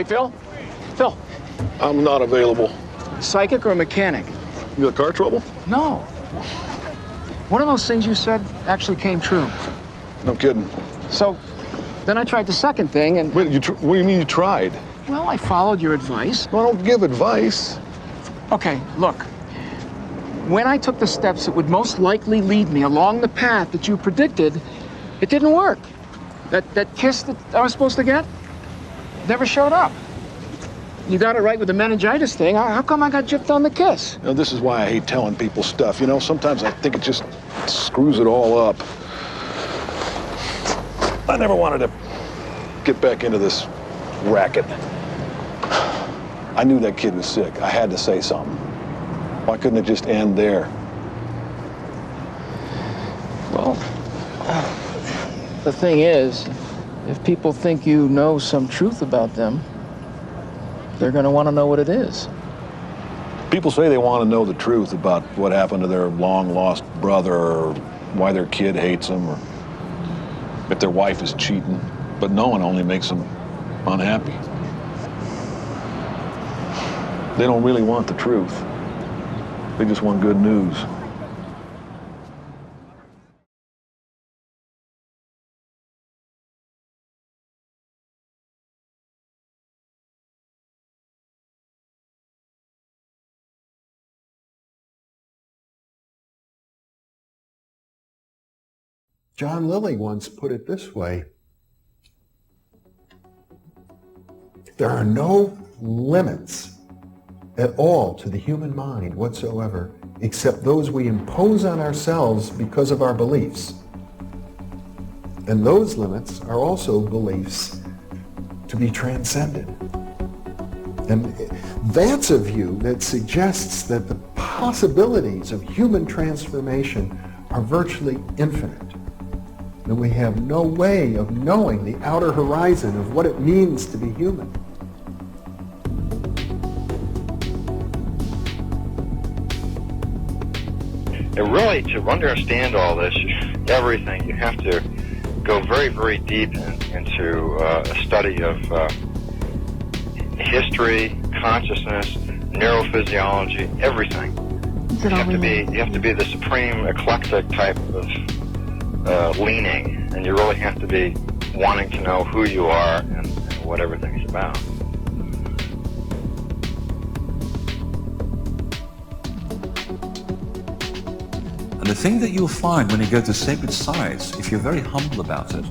Hey, Phil? Phil, I'm not available. psychic or mechanic? You got car trouble? No. One of those things you said actually came true. No kidding. So then I tried the second thing and... Wait, what do you mean you tried? Well, I followed your advice. Well, don't give advice. Okay, look. When I took the steps that would most likely lead me along the path that you predicted, it didn't work. That kiss that I was supposed to get never showed up. You got it right with the meningitis thing. How come I got gypped on the kiss? You know, this is why I hate telling people stuff. You know, sometimes I think it just screws it all up. I never wanted to get back into this racket. I knew that kid was sick. I had to say something. Why couldn't it just end there? Well, the thing is, if people think you know some truth about them, they're going to want to know what it is. People say they want to know the truth about what happened to their long-lost brother, or why their kid hates them, or if their wife is cheating, but knowing only makes them unhappy. They don't really want the truth. They just want good news. John Lilly once put it this way: there are no limits at all to the human mind whatsoever, except those we impose on ourselves because of our beliefs. And those limits are also beliefs to be transcended. And that's a view that suggests that the possibilities of human transformation are virtually infinite. And we have no way of knowing the outer horizon of what it means to be human. And really, to understand all this, everything, you have to go very, very deep into a study of history, consciousness, neurophysiology, everything. You have to be the supreme eclectic type of leaning, and you really have to be wanting to know who you are and what everything's about. And the thing that you'll find when you go to sacred sites, if you're very humble about it,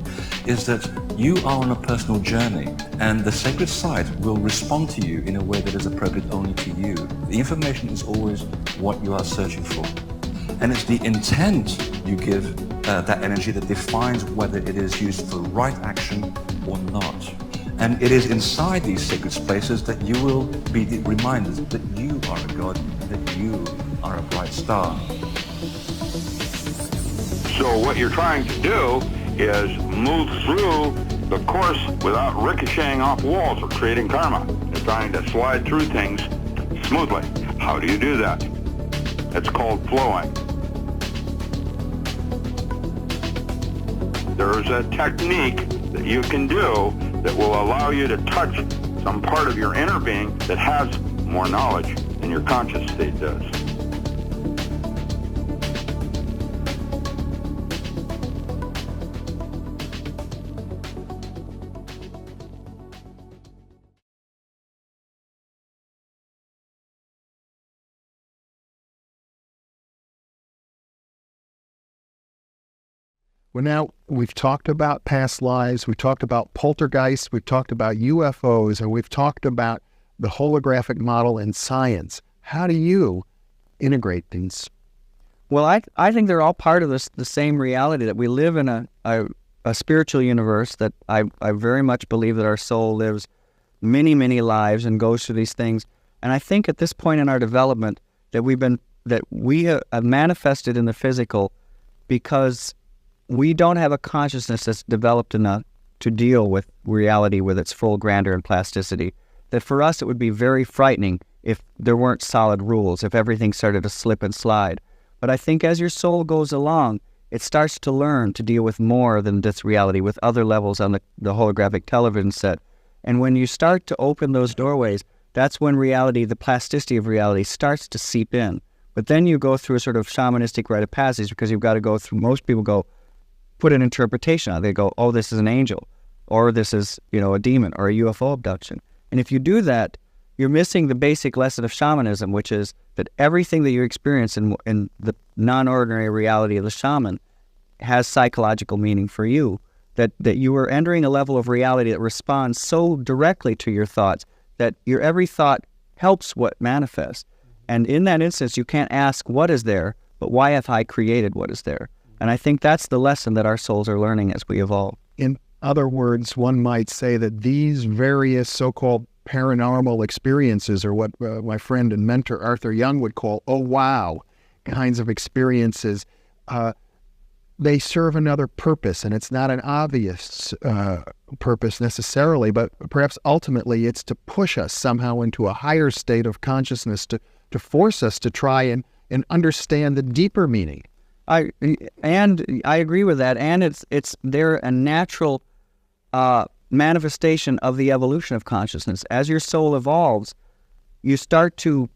is that you are on a personal journey, and the sacred site will respond to you in a way that is appropriate only to you. The information is always what you are searching for. And it's the intent you give that energy that defines whether it is used for right action or not. And it is inside these sacred spaces that you will be reminded that you are a god, that you are a bright star. So what you're trying to do is move through the course without ricocheting off walls or creating karma. You're trying to slide through things smoothly. How do you do that? It's called flowing. There's a technique that you can do that will allow you to touch some part of your inner being that has more knowledge than your conscious state does. Well, now we've talked about past lives, we've talked about poltergeists, we've talked about UFOs, and we've talked about the holographic model in science. How do you integrate these? Well, I think they're all part of the same reality, that we live in a spiritual universe, that I very much believe that our soul lives many, many lives and goes through these things. And I think at this point in our development that we have manifested in the physical because we don't have a consciousness that's developed enough to deal with reality with its full grandeur and plasticity. That for us it would be very frightening if there weren't solid rules, if everything started to slip and slide. But I think as your soul goes along, it starts to learn to deal with more than this reality, with other levels on the holographic television set. And when you start to open those doorways, that's when reality, the plasticity of reality, starts to seep in. But then you go through a sort of shamanistic rite of passage, because you've got to go through, most people go, put an interpretation on it. They go, oh, this is an angel, or this is, a demon, or a UFO abduction. And if you do that, you're missing the basic lesson of shamanism, which is that everything that you experience in the non-ordinary reality of the shaman has psychological meaning for you, that you are entering a level of reality that responds so directly to your thoughts that your every thought helps what manifests. And in that instance, you can't ask what is there, but why have I created what is there? And I think that's the lesson that our souls are learning as we evolve. In other words, one might say that these various so-called paranormal experiences, or what my friend and mentor Arthur Young would call, oh wow, kinds of experiences, they serve another purpose, and it's not an obvious purpose necessarily, but perhaps ultimately it's to push us somehow into a higher state of consciousness, to force us to try and understand the deeper meaning. I agree with that, and they're a natural manifestation of the evolution of consciousness. As your soul evolves, you start to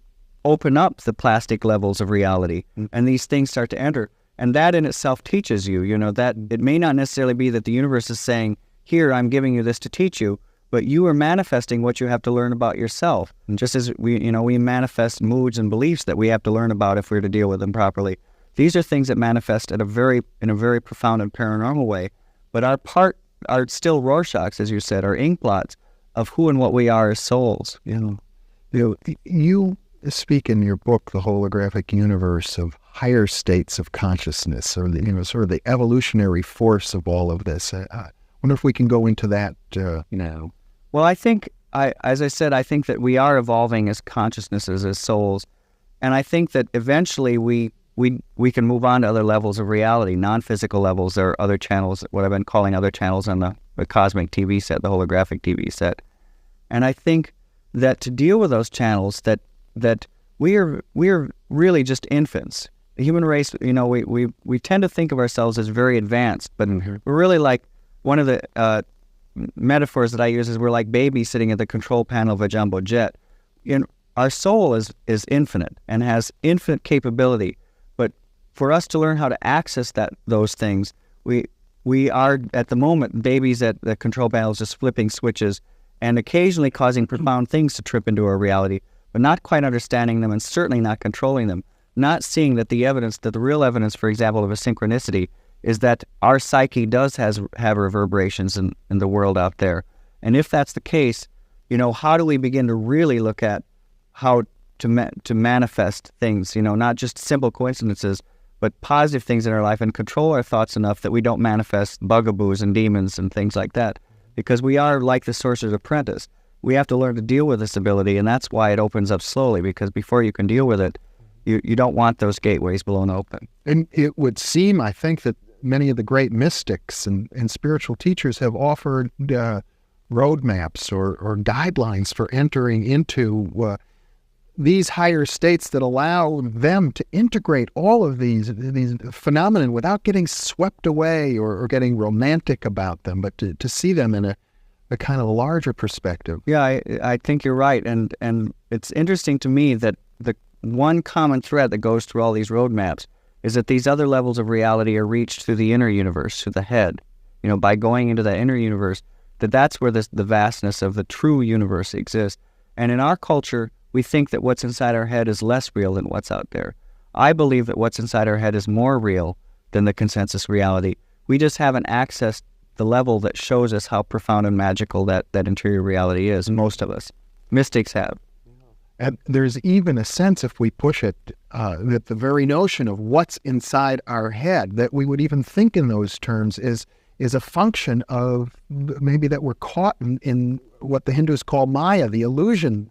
open up the plastic levels of reality, and these things start to enter. And that in itself teaches you, that it may not necessarily be that the universe is saying, here, I'm giving you this to teach you, but you are manifesting what you have to learn about yourself. And just as we manifest moods and beliefs that we have to learn about if we're to deal with them properly. These are things that manifest in a very profound and paranormal way, but are still Rorschachs, as you said, are inkblots of who and what we are as souls. You speak in your book, The Holographic Universe, of higher states of consciousness, or sort of the evolutionary force of all of this. I wonder if we can go into that now. Well, I think, as I said, I think that we are evolving as consciousnesses, as souls, and I think that eventually we can move on to other levels of reality, non-physical levels. There are other channels, what I've been calling other channels on the cosmic TV set, the holographic TV set. And I think that to deal with those channels, that we are really just infants. The human race, we tend to think of ourselves as very advanced, but we're really like, one of the metaphors that I use is we're like babies sitting at the control panel of a jumbo jet. Our soul is infinite and has infinite capability. But for us to learn how to access those things, we are at the moment babies at the control panels, just flipping switches and occasionally causing profound things to trip into our reality, but not quite understanding them and certainly not controlling them. Not seeing that the real evidence, for example, of a synchronicity is that our psyche does have reverberations in the world out there. And if that's the case, how do we begin to really look at how to manifest things, not just simple coincidences, but positive things in our life, and control our thoughts enough that we don't manifest bugaboos and demons and things like that. Because we are like the sorcerer's apprentice. We have to learn to deal with this ability, and that's why it opens up slowly, because before you can deal with it, you don't want those gateways blown open. And it would seem, I think, that many of the great mystics and spiritual teachers have offered roadmaps or guidelines for entering into these higher states that allow them to integrate all of these phenomena without getting swept away or getting romantic about them, but to see them in a kind of larger perspective. Yeah, I think you're right. And it's interesting to me that the one common thread that goes through all these roadmaps is that these other levels of reality are reached through the inner universe, through the head. By going into that inner universe, that's where the vastness of the true universe exists. And in our culture, we think that what's inside our head is less real than what's out there. I believe that what's inside our head is more real than the consensus reality. We just haven't accessed the level that shows us how profound and magical that interior reality is, most of us. Mystics have. And there's even a sense, if we push it, that the very notion of what's inside our head, that we would even think in those terms, is a function of maybe that we're caught in what the Hindus call Maya, the illusion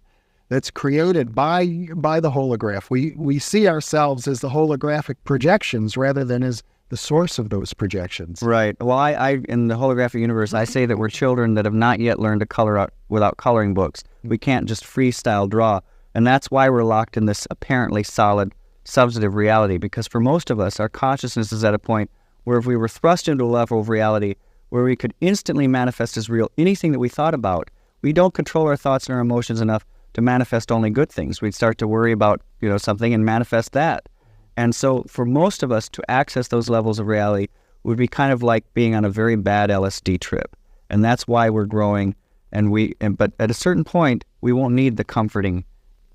that's created by the holograph. We see ourselves as the holographic projections rather than as the source of those projections. Right. Well, I in the holographic universe, I say that we're children that have not yet learned to color out without coloring books. We can't just freestyle draw. And that's why we're locked in this apparently solid, substantive reality, because for most of us, our consciousness is at a point where if we were thrust into a level of reality where we could instantly manifest as real anything that we thought about, we don't control our thoughts and our emotions enough to manifest only good things. We'd start to worry about, something and manifest that. And so for most of us to access those levels of reality would be kind of like being on a very bad LSD trip. And that's why we're growing. But at a certain point, we won't need the comforting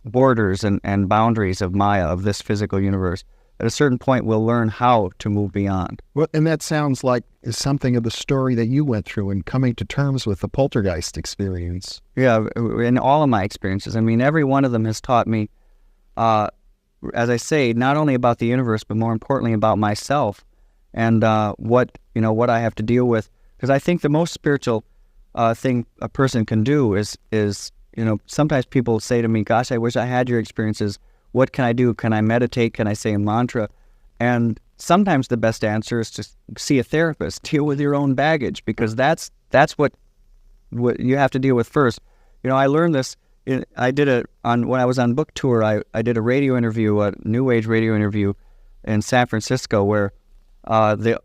borders and boundaries of Maya, of this physical universe. At a certain point, we'll learn how to move beyond. Well, and that sounds like something of the story that you went through in coming to terms with the poltergeist experience. Yeah, in all of my experiences. I mean, every one of them has taught me, as I say, not only about the universe, but more importantly about myself and what I have to deal with. Because I think the most spiritual thing a person can do is sometimes people say to me, gosh, I wish I had your experiences. What can I do? Can I meditate? Can I say a mantra? And sometimes the best answer is to see a therapist, deal with your own baggage, because that's what you have to deal with first. I learned this. I did when I was on book tour. I did a radio interview, a New Age radio interview in San Francisco, where the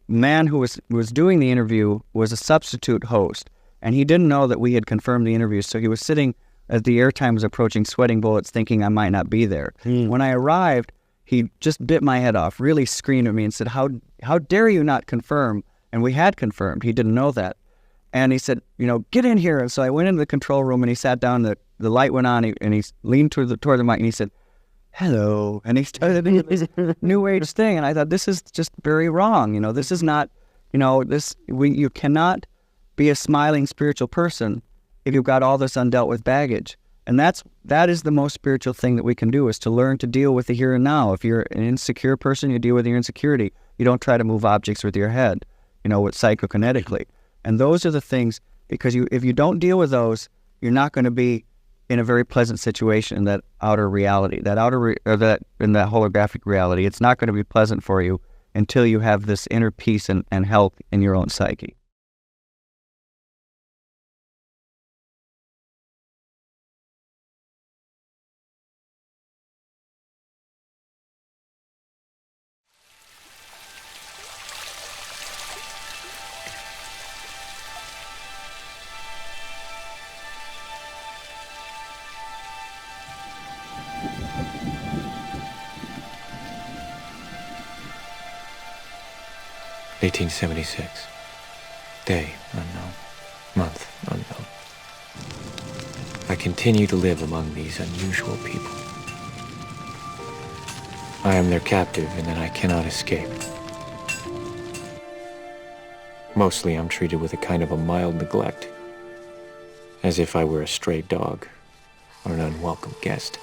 man who was doing the interview was a substitute host, and he didn't know that we had confirmed the interview. So he was sitting as the airtime was approaching, sweating bullets, thinking I might not be there. When I arrived, he just bit my head off, really screamed at me and said, how dare you not confirm? And we had confirmed. He didn't know that. And he said, get in here. And so I went into the control room and he sat down, the light went on, and he leaned toward the mic and he said, hello. And he started into this New Age thing. And I thought, this is just very wrong. This is not, you cannot be a smiling spiritual person if you've got all this undealt with baggage. And that is the most spiritual thing that we can do, is to learn to deal with the here and now. If you're an insecure person, you deal with your insecurity. You don't try to move objects with your head, with psychokinetically. And those are the things, because if you don't deal with those, you're not going to be in a very pleasant situation in that outer reality, in that holographic reality. It's not going to be pleasant for you until you have this inner peace and health in your own psyche. (1876). Day unknown. Month unknown. I continue to live among these unusual people. I am their captive, and then I cannot escape. Mostly I'm treated with a kind of a mild neglect, as if I were a stray dog or an unwelcome guest.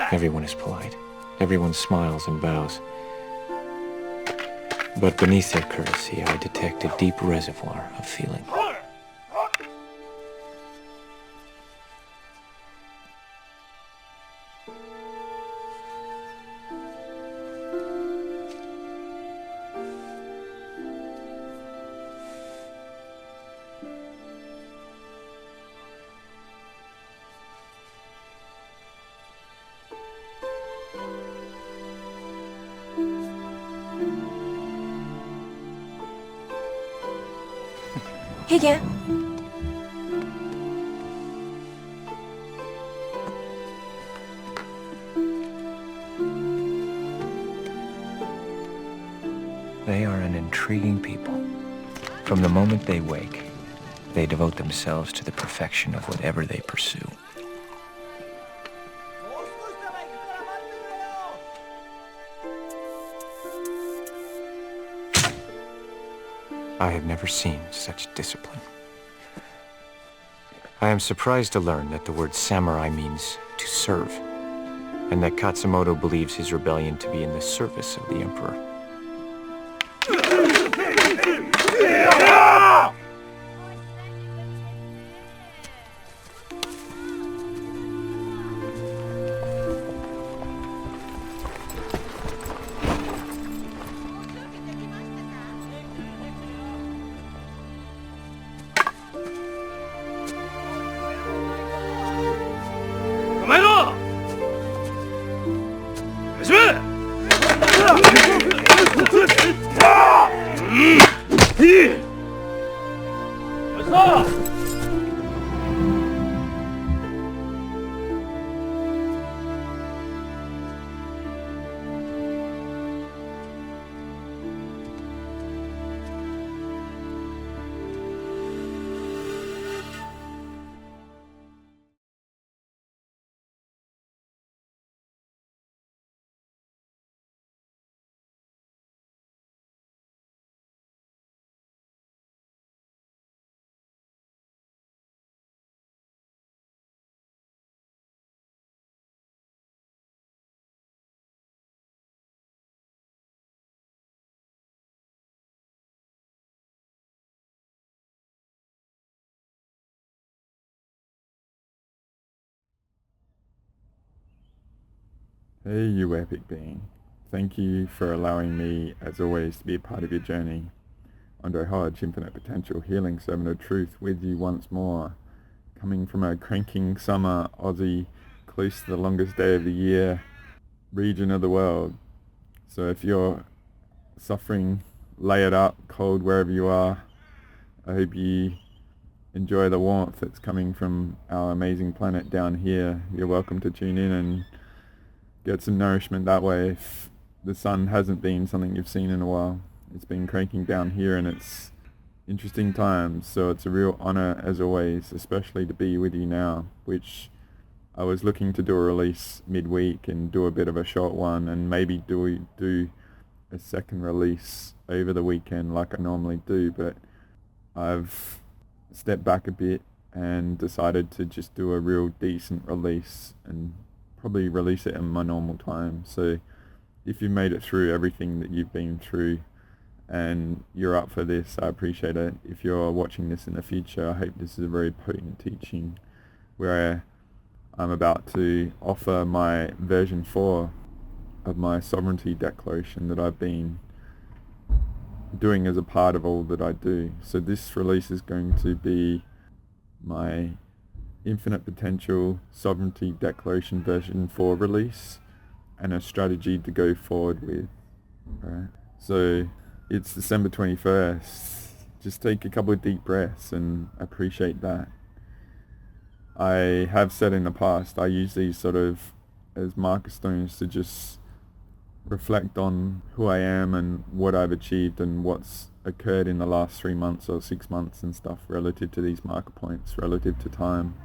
Everyone is polite. Everyone smiles and bows. But beneath their courtesy, I detect a deep reservoir of feeling. 희게. They are an intriguing people. From the moment they wake, they devote themselves to the perfection of whatever they pursue. I have never seen such discipline. I am surprised to learn that the word samurai means to serve, and that Katsumoto believes his rebellion to be in the service of the emperor. Hey, you epic being. Thank you for allowing me, as always, to be a part of your journey. Andre Hodge, Infinite Potential, Healing Servant of Truth, with you once more. Coming from a cranking summer Aussie, close to the longest day of the year, region of the world. So if you're suffering, lay it up, cold wherever you are, I hope you enjoy the warmth that's coming from our amazing planet down here. You're welcome to tune in and get some nourishment that way if the sun hasn't been something you've seen in a while. It's been cranking down here and it's interesting times, so it's a real honor as always, especially to be with you now, which I was looking to do a release midweek and do a bit of a short one and maybe do a second release over the weekend like I normally do, but I've stepped back a bit and decided to just do a real decent release and probably release it in my normal time. So if you made it through everything that you've been through and you're up for this, I appreciate it. If you're watching this in the future, I hope this is a very potent teaching where I'm about to offer my version 4 of my sovereignty declaration that I've been doing as a part of all that I do. So this release is going to be my Infinite Potential Sovereignty Declaration version 4 release and a strategy to go forward with. Right. So it's December 21st. Just take a couple of deep breaths and appreciate that. I have said in the past, I use these sort of as marker stones to just reflect on who I am and what I've achieved and what's occurred in the last 3 months or 6 months and stuff relative to these marker points, relative to time.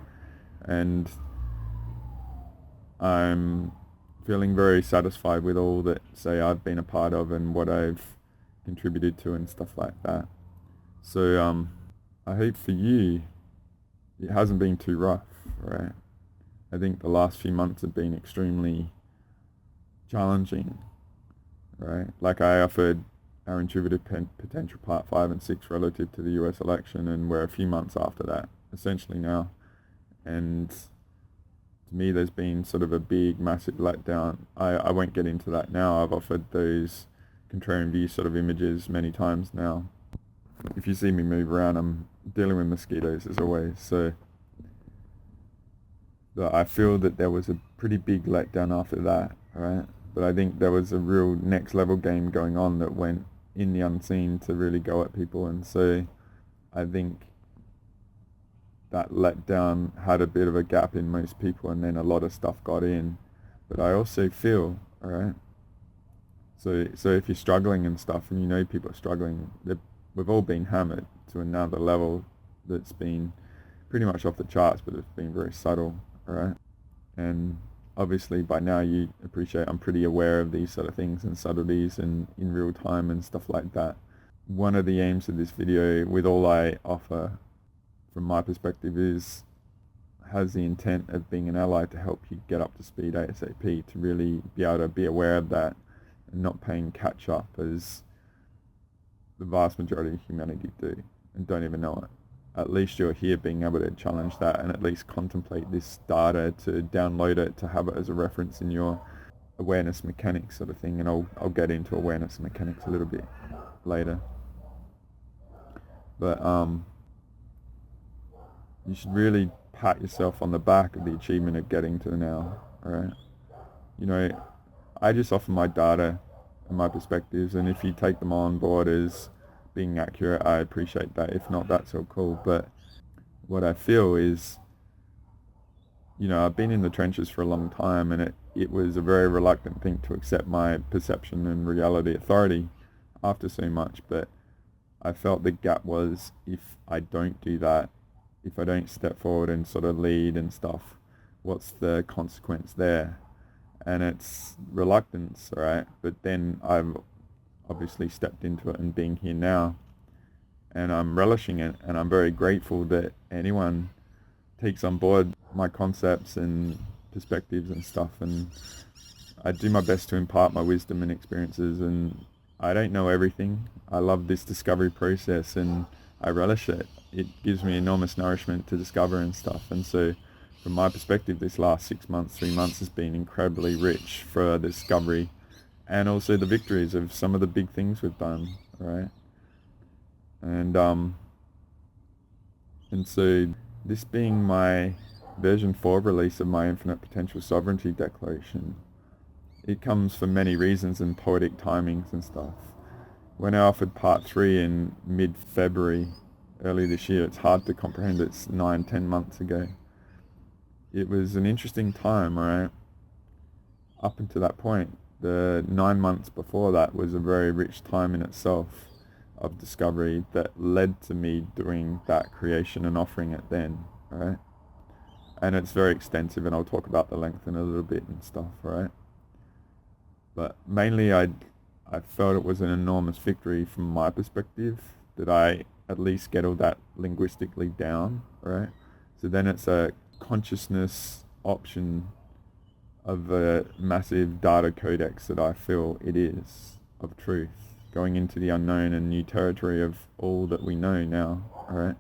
And I'm feeling very satisfied with all that, say, I've been a part of and what I've contributed to and stuff like that. So I hope for you it hasn't been too rough, right? I think the last few months have been extremely challenging, right? Like I offered our Intuitive Potential Part 5 and 6 relative to the US election, and we're a few months after that, essentially now. And to me, there's been sort of a big, massive letdown. I won't get into that now. I've offered those contrarian view sort of images many times now. If you see me move around, I'm dealing with mosquitoes as always. So I feel that there was a pretty big letdown after that, right? But I think there was a real next level game going on that went in the unseen to really go at people. And so I think that letdown had a bit of a gap in most people, and then a lot of stuff got in. But I also feel, all right, so if you're struggling and stuff, and you know people are struggling, we've all been hammered to another level that's been pretty much off the charts, but it's been very subtle, all right? And obviously by now you appreciate I'm pretty aware of these sort of things and subtleties and in real time and stuff like that. One of the aims of this video, with all I offer from my perspective, has the intent of being an ally to help you get up to speed ASAP, to really be able to be aware of that and not playing catch up as the vast majority of humanity do and don't even know it. At least you're here being able to challenge that and at least contemplate this data, to download it, to have it as a reference in your awareness mechanics sort of thing. And I'll get into awareness mechanics a little bit later. But you should really pat yourself on the back of the achievement of getting to now, alright? You know, I just offer my data, and my perspectives, and if you take them on board as being accurate, I appreciate that. If not, that's all cool. But what I feel is, I've been in the trenches for a long time, and it was a very reluctant thing to accept my perception and reality authority after so much, but I felt the gap was, if I don't do that, if I don't step forward and sort of lead and stuff, what's the consequence there? And it's reluctance, right? But then I've obviously stepped into it and being here now, and I'm relishing it, and I'm very grateful that anyone takes on board my concepts and perspectives and stuff, and I do my best to impart my wisdom and experiences, and I don't know everything. I love this discovery process and I relish it. It gives me enormous nourishment to discover and stuff, and so from my perspective, this last 6 months, 3 months has been incredibly rich for the discovery and also the victories of some of the big things we've done, right? And so this being my version 4 release of my Infinite Potential Sovereignty Declaration, it comes for many reasons and poetic timings and stuff. When I offered part 3 in mid-February, early this year, it's hard to comprehend it's 9-10 months ago. It was an interesting time, right? Up until that point, the 9 months before that was a very rich time in itself of discovery that led to me doing that creation and offering it then, right? And it's very extensive, and I'll talk about the length in a little bit and stuff, right? But mainly I felt it was an enormous victory from my perspective that I at least get all that linguistically down, right? So then it's a consciousness option of a massive data codex that I feel it is of truth, going into the unknown and new territory of all that we know now, right?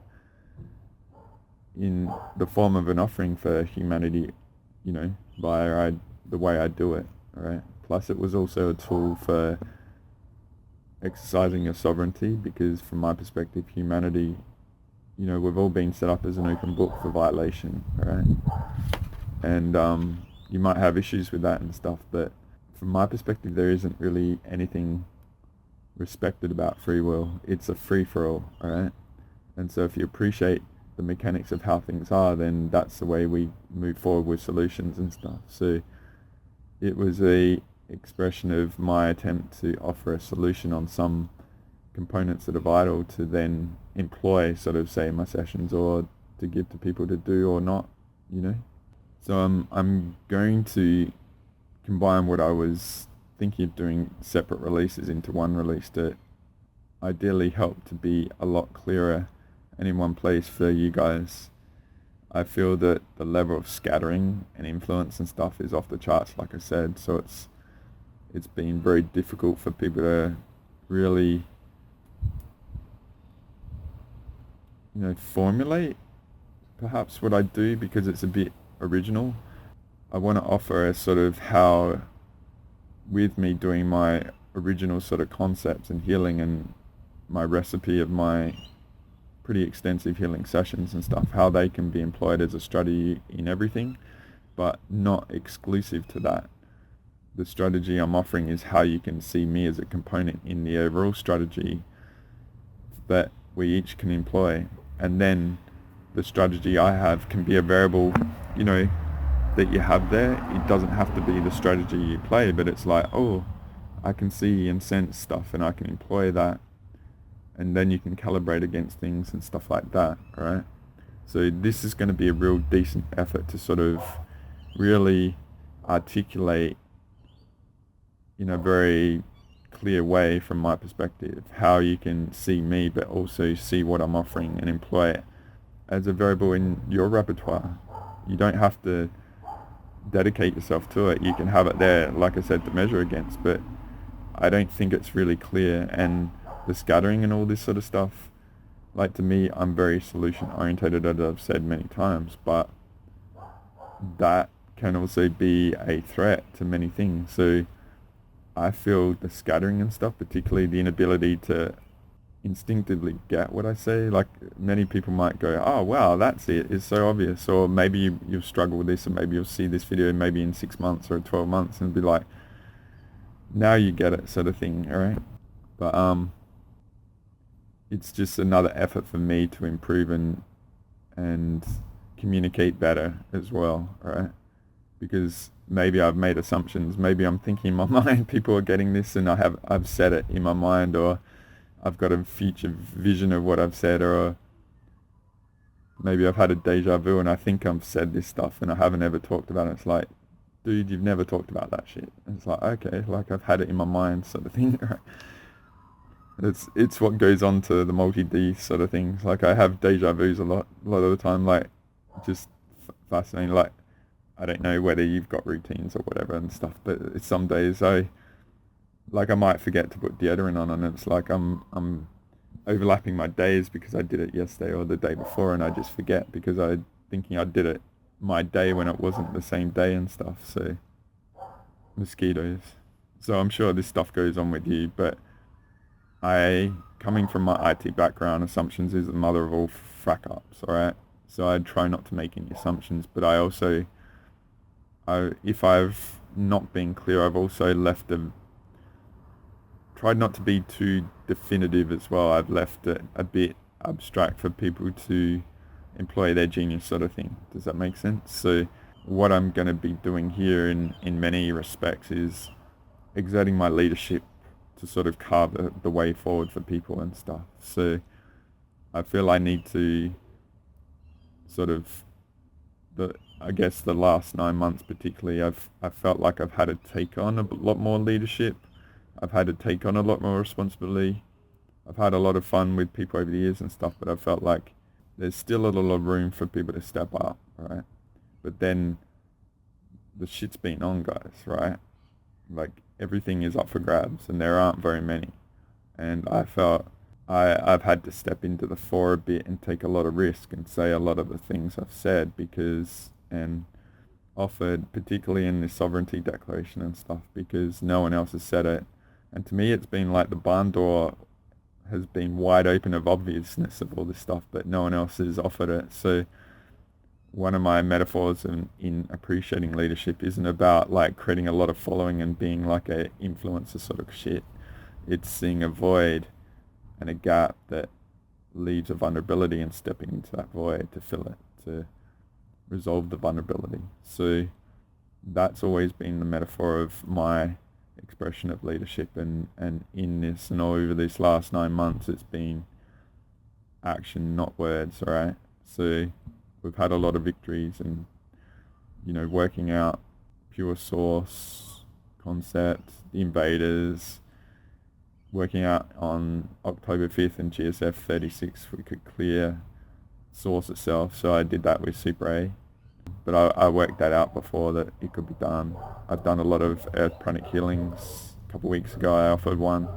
In the form of an offering for humanity, via the way I do it, right? Plus it was also a tool for exercising your sovereignty, because from my perspective, humanity, we've all been set up as an open book for violation, right? And you might have issues with that and stuff, but from my perspective, there isn't really anything respected about free will. It's a free-for-all, right? And so if you appreciate the mechanics of how things are, then that's the way we move forward with solutions and stuff. So it was a expression of my attempt to offer a solution on some components that are vital to then employ, sort of, say, in my sessions, or to give to people to do or not, So I'm going to combine what I was thinking of doing separate releases into one release to ideally help to be a lot clearer and in one place for you guys. I feel that the level of scattering and influence and stuff is off the charts, like I said, so it's been very difficult for people to really formulate perhaps what I do, because it's a bit original. I want to offer a sort of how, with me doing my original sort of concepts and healing and my recipe of my pretty extensive healing sessions and stuff, how they can be employed as a strategy in everything, but not exclusive to that. The strategy I'm offering is how you can see me as a component in the overall strategy that we each can employ. And then the strategy I have can be a variable, that you have there. It doesn't have to be the strategy you play, but it's like, oh, I can see and sense stuff and I can employ that. And then you can calibrate against things and stuff like that, right? So this is going to be a real decent effort to sort of really articulate in a very clear way, from my perspective, how you can see me but also see what I'm offering and employ it as a variable in your repertoire. You don't have to dedicate yourself to it. You can have it there, like I said, to measure against, but I don't think it's really clear. And the scattering and all this sort of stuff, like, to me, I'm very solution orientated, as I've said many times, but that can also be a threat to many things. So I feel the scattering and stuff, particularly the inability to instinctively get what I say, like, many people might go, oh wow, that's it, it's so obvious, or maybe you'll struggle with this, or maybe you'll see this video maybe in 6 months or 12 months and be like, now you get it sort of thing, all right? But it's just another effort for me to improve and communicate better as well, all right? Because maybe I've made assumptions, maybe I'm thinking in my mind people are getting this and I've said it in my mind, or I've got a future vision of what I've said, or maybe I've had a deja vu and I think I've said this stuff and I haven't ever talked about it. It's like, dude, you've never talked about that shit. And it's like, okay, like I've had it in my mind sort of thing, right? It's what goes on to the multi-D sort of things. Like I have deja vus a lot of the time, like just fascinating. Like I don't know whether you've got routines or whatever and stuff, but it's some days I might forget to put deodorant on, and it's like I'm overlapping my days because I did it yesterday or the day before, and I just forget because I'm thinking I did it my day when it wasn't the same day and stuff. So mosquitoes. So I'm sure this stuff goes on with you, but coming from my IT background, assumptions is the mother of all frack ups, alright? So I try not to make any assumptions, but I also, if I've not been clear, I've also tried not to be too definitive as well. I've left it a bit abstract for people to employ their genius sort of thing. Does that make sense? So what I'm going to be doing here in many respects is exerting my leadership to sort of carve the way forward for people and stuff. So I feel I need to sort of, I guess the last 9 months particularly, I've felt like I've had to take on a lot more leadership. I've had to take on a lot more responsibility. I've had a lot of fun with people over the years and stuff, but I felt like there's still a lot of room for people to step up, right? But then the shit's been on, guys, right? Like everything is up for grabs and there aren't very many. And I felt I've had to step into the fore a bit and take a lot of risk and say a lot of the things I've said and offered, particularly in this sovereignty declaration and stuff, because no one else has said it. And to me, it's been like the barn door has been wide open of obviousness of all this stuff, but no one else has offered it. So one of my metaphors in appreciating leadership isn't about like creating a lot of following and being like a influencer sort of shit. It's seeing a void and a gap that leaves a vulnerability and stepping into that void to fill it, to resolve the vulnerability. So that's always been the metaphor of my expression of leadership, and in this and over these last 9 months it's been action, not words, all right? So we've had a lot of victories and, you know, working out pure source concept, the invaders, working out on October 5th and GSF 36 we could clear source itself. So I did that with Super A, but I worked that out before that it could be done. I've done a lot of earth pranic healings. A couple of weeks ago I offered one,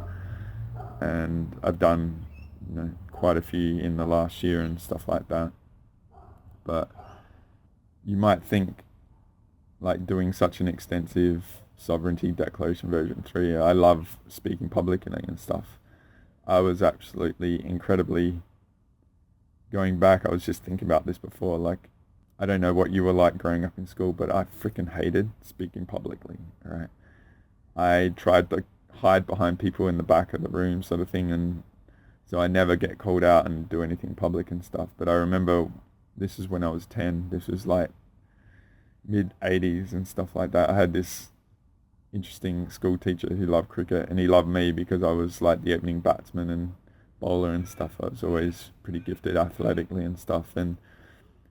and I've done, you know, quite a few in the last year and stuff like that. But you might think, like, doing such an extensive sovereignty declaration version 3, I love speaking publicly and stuff. I was absolutely incredibly, going back, I was just thinking about this before, like, I don't know what you were like growing up in school, but I freaking hated speaking publicly, right? I tried to hide behind people in the back of the room sort of thing, and so I never get called out and do anything public and stuff. But I remember this is when I was 10, this was like mid-80s and stuff like that. I had this interesting school teacher who loved cricket, and he loved me because I was like the opening batsman and bowler and stuff. I was always pretty gifted athletically and stuff, and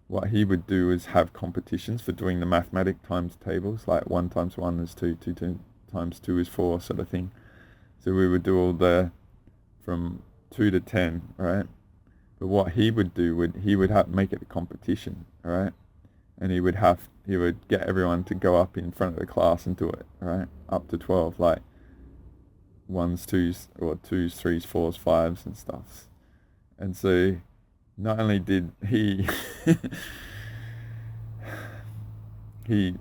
what he would do is have competitions for doing the mathematic times tables, like 1 times 1 is 2, 2 times 2 is 4 sort of thing. So we would do all the from 2 to 10, right? But what he would do he would make it a competition, all right? And he would get everyone to go up in front of the class and do it, right? Up to 12, like 1s, 2s, or 2s, 3s, 4s, 5s and stuff. And so not only did he he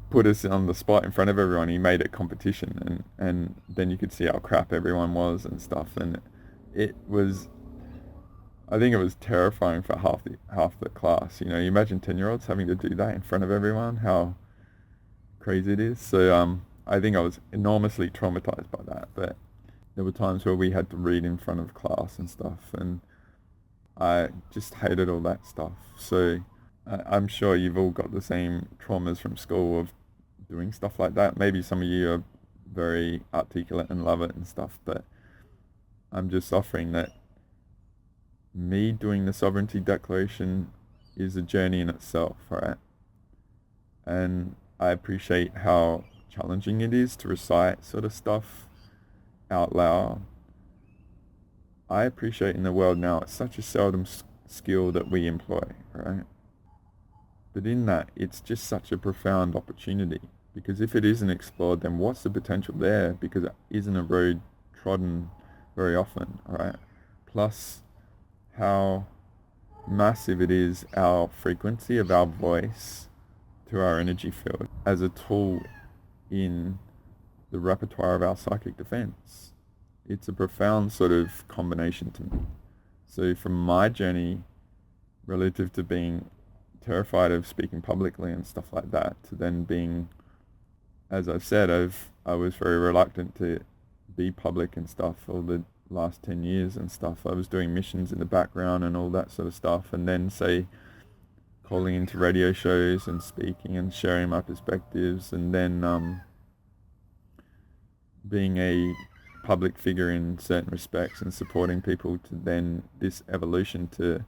put us on the spot in front of everyone, he made it competition, and then you could see how crap everyone was and stuff, and it was, I think it was terrifying for half the class. You know, you imagine 10-year-olds having to do that in front of everyone, how crazy it is. So I think I was enormously traumatized by that, but there were times where we had to read in front of class and stuff, and I just hated all that stuff. So I'm sure you've all got the same traumas from school of doing stuff like that. Maybe some of you are very articulate and love it and stuff, but I'm just offering that me doing the sovereignty declaration is a journey in itself, right? And I appreciate how challenging it is to recite sort of stuff out loud. I appreciate in the world now, it's such a seldom skill that we employ, right? But in that, it's just such a profound opportunity, because if it isn't explored, then what's the potential there? Because it isn't a road trodden very often, right? Plus how massive it is, our frequency of our voice to our energy field as a tool in the repertoire of our psychic defense. It's a profound sort of combination to me. So from my journey relative to being terrified of speaking publicly and stuff like that, to then being, as I've said, I was very reluctant to be public and stuff all the last 10 years and stuff. I was doing missions in the background and all that sort of stuff, and then say calling into radio shows and speaking and sharing my perspectives, and then being a public figure in certain respects and supporting people, to then this evolution to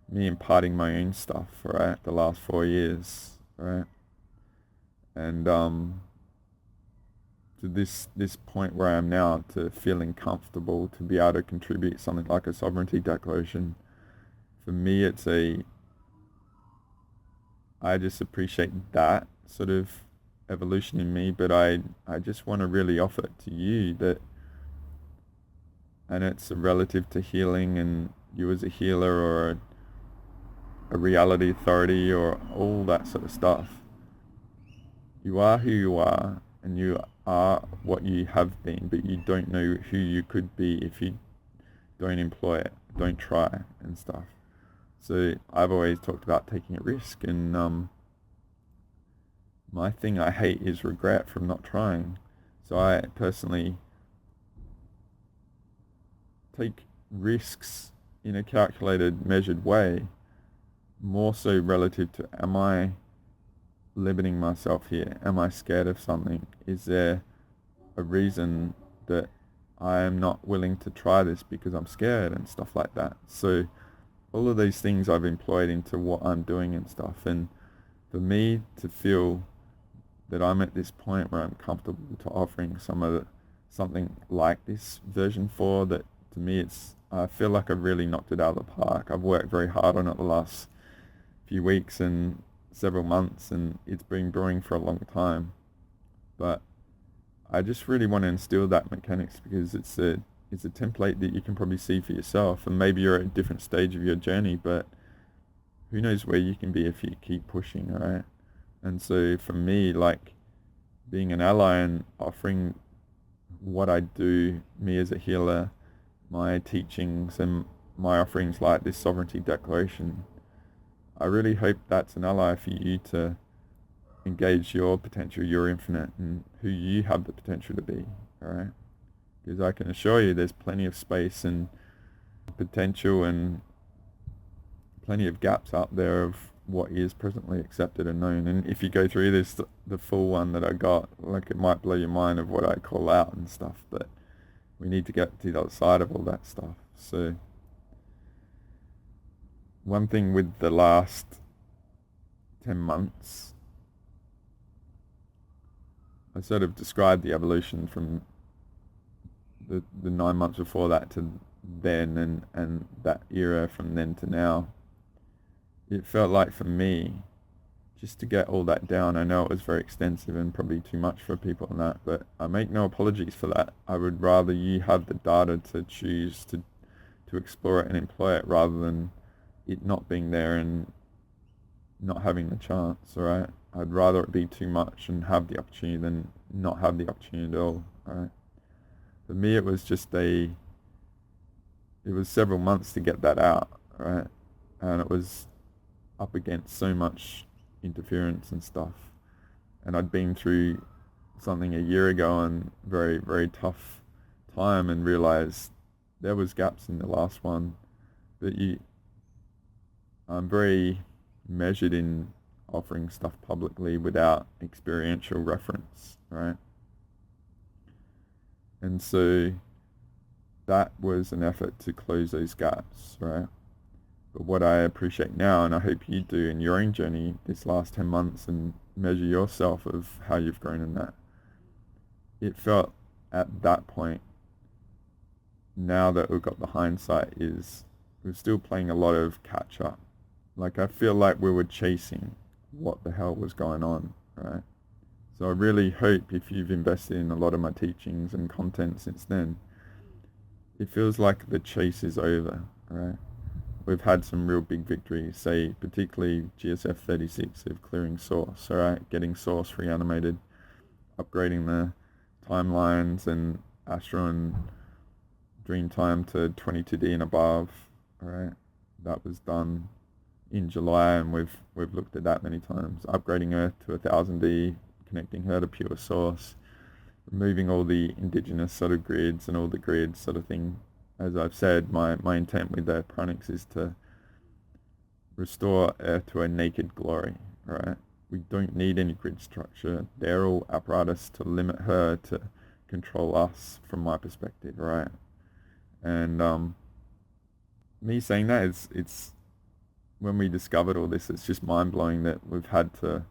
me imparting my own stuff, right, the last 4 years, right? And to this point where I am now, to feeling comfortable to be able to contribute something like a sovereignty declaration. For me, I just appreciate that sort of evolution in me, but I just want to really offer it to you, that, and it's relative to healing and you as a healer or a reality authority or all that sort of stuff. You are who you are, and you are what you have been, but you don't know who you could be if you don't employ it, don't try and stuff. So I've always talked about taking a risk, and my thing I hate is regret from not trying. So I personally take risks in a calculated, measured way, more so relative to, am I limiting myself here? Am I scared of something? Is there a reason that I am not willing to try this because I'm scared and stuff like that? So all of these things I've employed into what I'm doing and stuff. And for me to feel that I'm at this point where I'm comfortable to offering something like this version 4, that to me I feel like I've really knocked it out of the park. I've worked very hard on it the last few weeks and several months, and it's been brewing for a long time. But I just really want to instill that mechanics, because it's a template that you can probably see for yourself, and maybe you're at a different stage of your journey, but who knows where you can be if you keep pushing, right? And so for me, like, being an ally and offering what I do, me as a healer, my teachings and my offerings like this sovereignty declaration, I really hope that's an ally for you to engage your potential, your infinite, and who you have the potential to be, all right? Because I can assure you there's plenty of space and potential and plenty of gaps out there of what is presently accepted and known. And if you go through this, the full one that I got, like, it might blow your mind of what I call out and stuff, but we need to get to the other side of all that stuff. So one thing with the last 10 months, I sort of described the evolution from the 9 months before that to then, and that era from then to now. It felt like for me, just to get all that down, I know it was very extensive and probably too much for people and that, but I make no apologies for that. I would rather you have the data to choose to explore it and employ it, rather than it not being there and not having the chance, all right? I'd rather it be too much and have the opportunity than not have the opportunity at all, all right? For me, it was just it was several months to get that out, all right? And it was up against so much interference and stuff. And I'd been through something a year ago and very, very tough time, and realized there was gaps in the last one. But I'm very measured in offering stuff publicly without experiential reference, right? And so that was an effort to close those gaps, right? But what I appreciate now, and I hope you do in your own journey this last 10 months and measure yourself of how you've grown in that, it felt at that point, now that we've got the hindsight, is we're still playing a lot of catch up. Like, I feel like we were chasing what the hell was going on, right? So I really hope, if you've invested in a lot of my teachings and content since then, it feels like the chase is over, right? We've had some real big victories, say particularly GSF 36 of clearing source, all right? Getting source reanimated, upgrading the timelines and Astro and Dreamtime to 22D and above, all right? That was done in July, and we've looked at that many times. Upgrading Earth to 1000D, connecting her to pure source, removing all the indigenous sort of grids and all the grids sort of thing. As I've said, my intent with the pranics is to restore Earth to a naked glory, right? We don't need any grid structure. They're all apparatus to limit her to control us, from my perspective, right? And me saying that, it's when we discovered all this, it's just mind-blowing that we've had to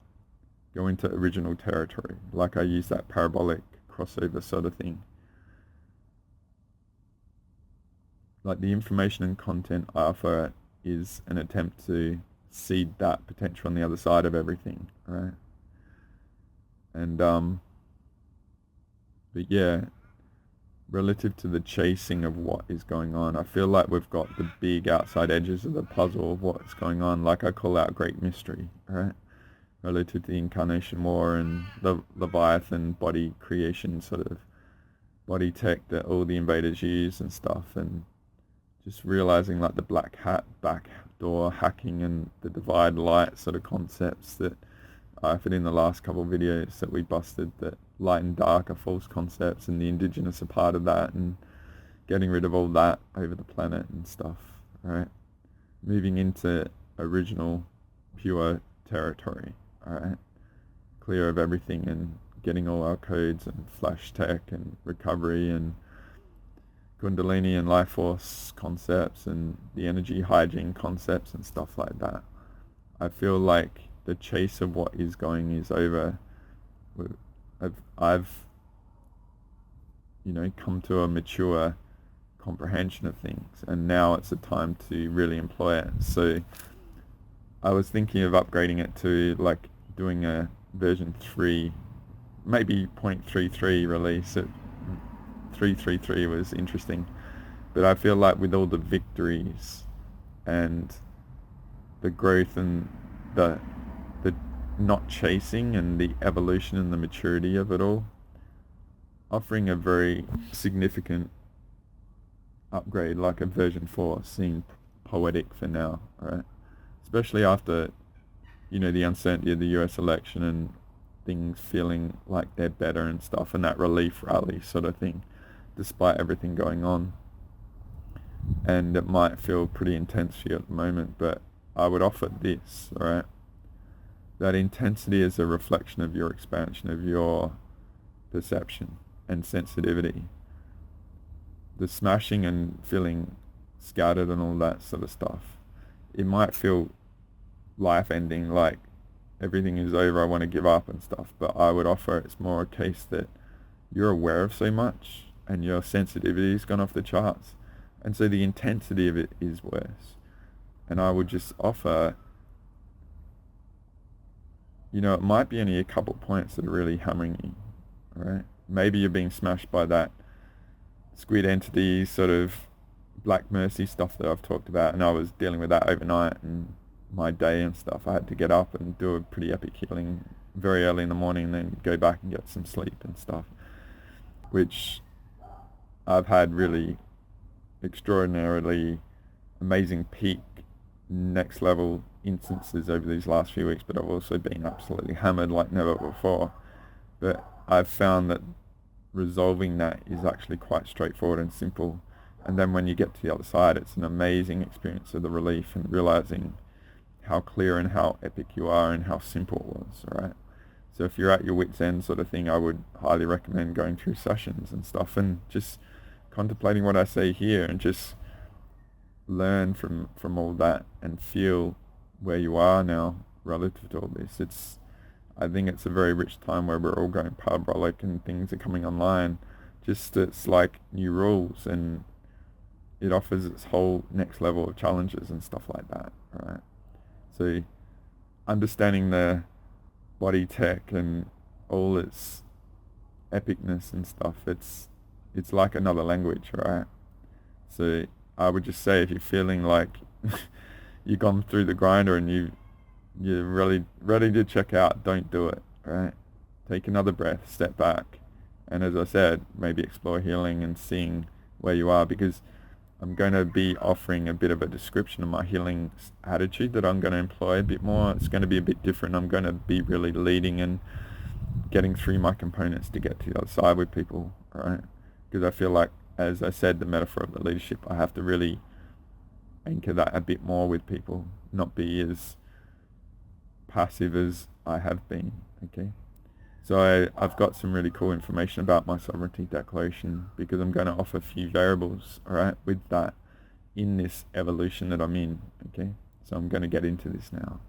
go into original territory. Like, I use that parabolic crossover sort of thing. Like, the information and content I offer is an attempt to seed that potential on the other side of everything, right? And but yeah, relative to the chasing of what is going on, I feel like we've got the big outside edges of the puzzle of what's going on. Like, I call out great mystery, right? Relative to the incarnation war and the Leviathan body creation, sort of body tech that all the invaders use and stuff, and just realizing, like, the black hat backdoor hacking and the divide light sort of concepts that I offered in the last couple of videos that we busted, that light and dark are false concepts and the indigenous are part of that, and getting rid of all that over the planet and stuff, right? Moving into original pure territory, alright? Clear of everything and getting all our codes and flash tech and recovery and Kundalini and life force concepts and the energy hygiene concepts and stuff like that. I feel like the chase of what is going is over. I've come to a mature comprehension of things, and now it's a time to really employ it. So I was thinking of upgrading it to, like, doing a version 3, maybe 0.33 release. 333 was interesting, but I feel like with all the victories and the growth and the not chasing and the evolution and the maturity of it all, offering a very significant upgrade like a version 4 seemed poetic for now, right? Especially after, the uncertainty of the US election and things feeling like they're better and stuff, and that relief rally sort of thing, despite everything going on. And it might feel pretty intense for you at the moment, but I would offer this, alright? That intensity is a reflection of your expansion of your perception and sensitivity. The smashing and feeling scattered and all that sort of stuff, it might feel life-ending, like everything is over, I want to give up and stuff, but I would offer it's more a case that you're aware of so much and your sensitivity has gone off the charts, and so the intensity of it is worse. And I would just offer, it might be only a couple points that are really hammering you, right? Maybe you're being smashed by that squid entity sort of black mercy stuff that I've talked about, and I was dealing with that overnight and my day and stuff. I had to get up and do a pretty epic healing very early in the morning and then go back and get some sleep and stuff, which I've had really extraordinarily amazing peak next level instances over these last few weeks, but I've also been absolutely hammered like never before. But I've found that resolving that is actually quite straightforward and simple. And then when you get to the other side, it's an amazing experience of the relief and realizing how clear and how epic you are and how simple it was, right? So if you're at your wit's end sort of thing, I would highly recommend going through sessions and stuff and just contemplating what I say here and just learn from all that and feel where you are now relative to all this. I think it's a very rich time where we're all going parabolic and things are coming online. Just it's like new rules, and it offers its whole next level of challenges and stuff like that, right? So understanding the body tech and all its epicness and stuff, it's like another language, right? So I would just say, if you're feeling like you've gone through the grinder and you're really ready to check out, don't do it, right? Take another breath, step back, and as I said, maybe explore healing and seeing where you are, because I'm going to be offering a bit of a description of my healing attitude that I'm going to employ a bit more. It's going to be a bit different. I'm going to be really leading and getting through my components to get to the other side with people, right? Because I feel like, as I said, the metaphor of the leadership, I have to really anchor that a bit more with people, not be as passive as I have been, okay? So I've got some really cool information about my sovereignty declaration, because I'm going to offer a few variables, all right, with that in this evolution that I'm in, okay? So I'm going to get into this now.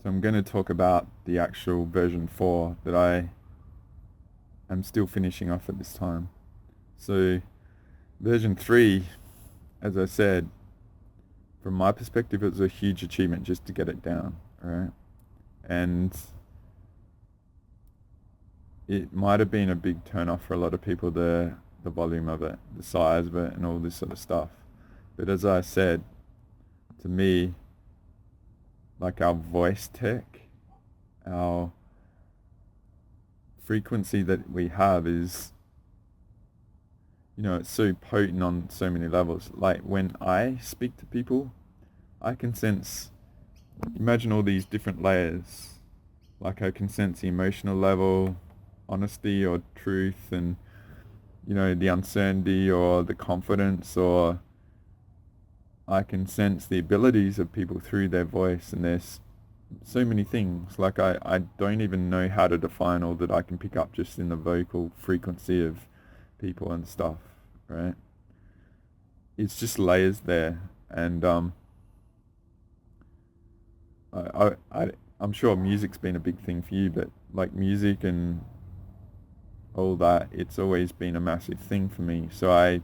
So I'm going to talk about the actual version 4 that I am still finishing off at this time. So version 3, as I said, from my perspective, it was a huge achievement just to get it down, all right? And it might have been a big turn off for a lot of people, the volume of it, the size of it, and all this sort of stuff. But as I said, to me, like our voice tech, our frequency that we have is, you know, it's so potent on so many levels. Like when I speak to people, I can sense, imagine all these different layers. Like I can sense the emotional level, honesty or truth, and, you know, the uncertainty or the confidence, or I can sense the abilities of people through their voice, and there's so many things. Like I don't even know how to define all that I can pick up just in the vocal frequency of people and stuff, right? It's just layers there, and I'm sure music's been a big thing for you, but like music and all that, it's always been a massive thing for me. So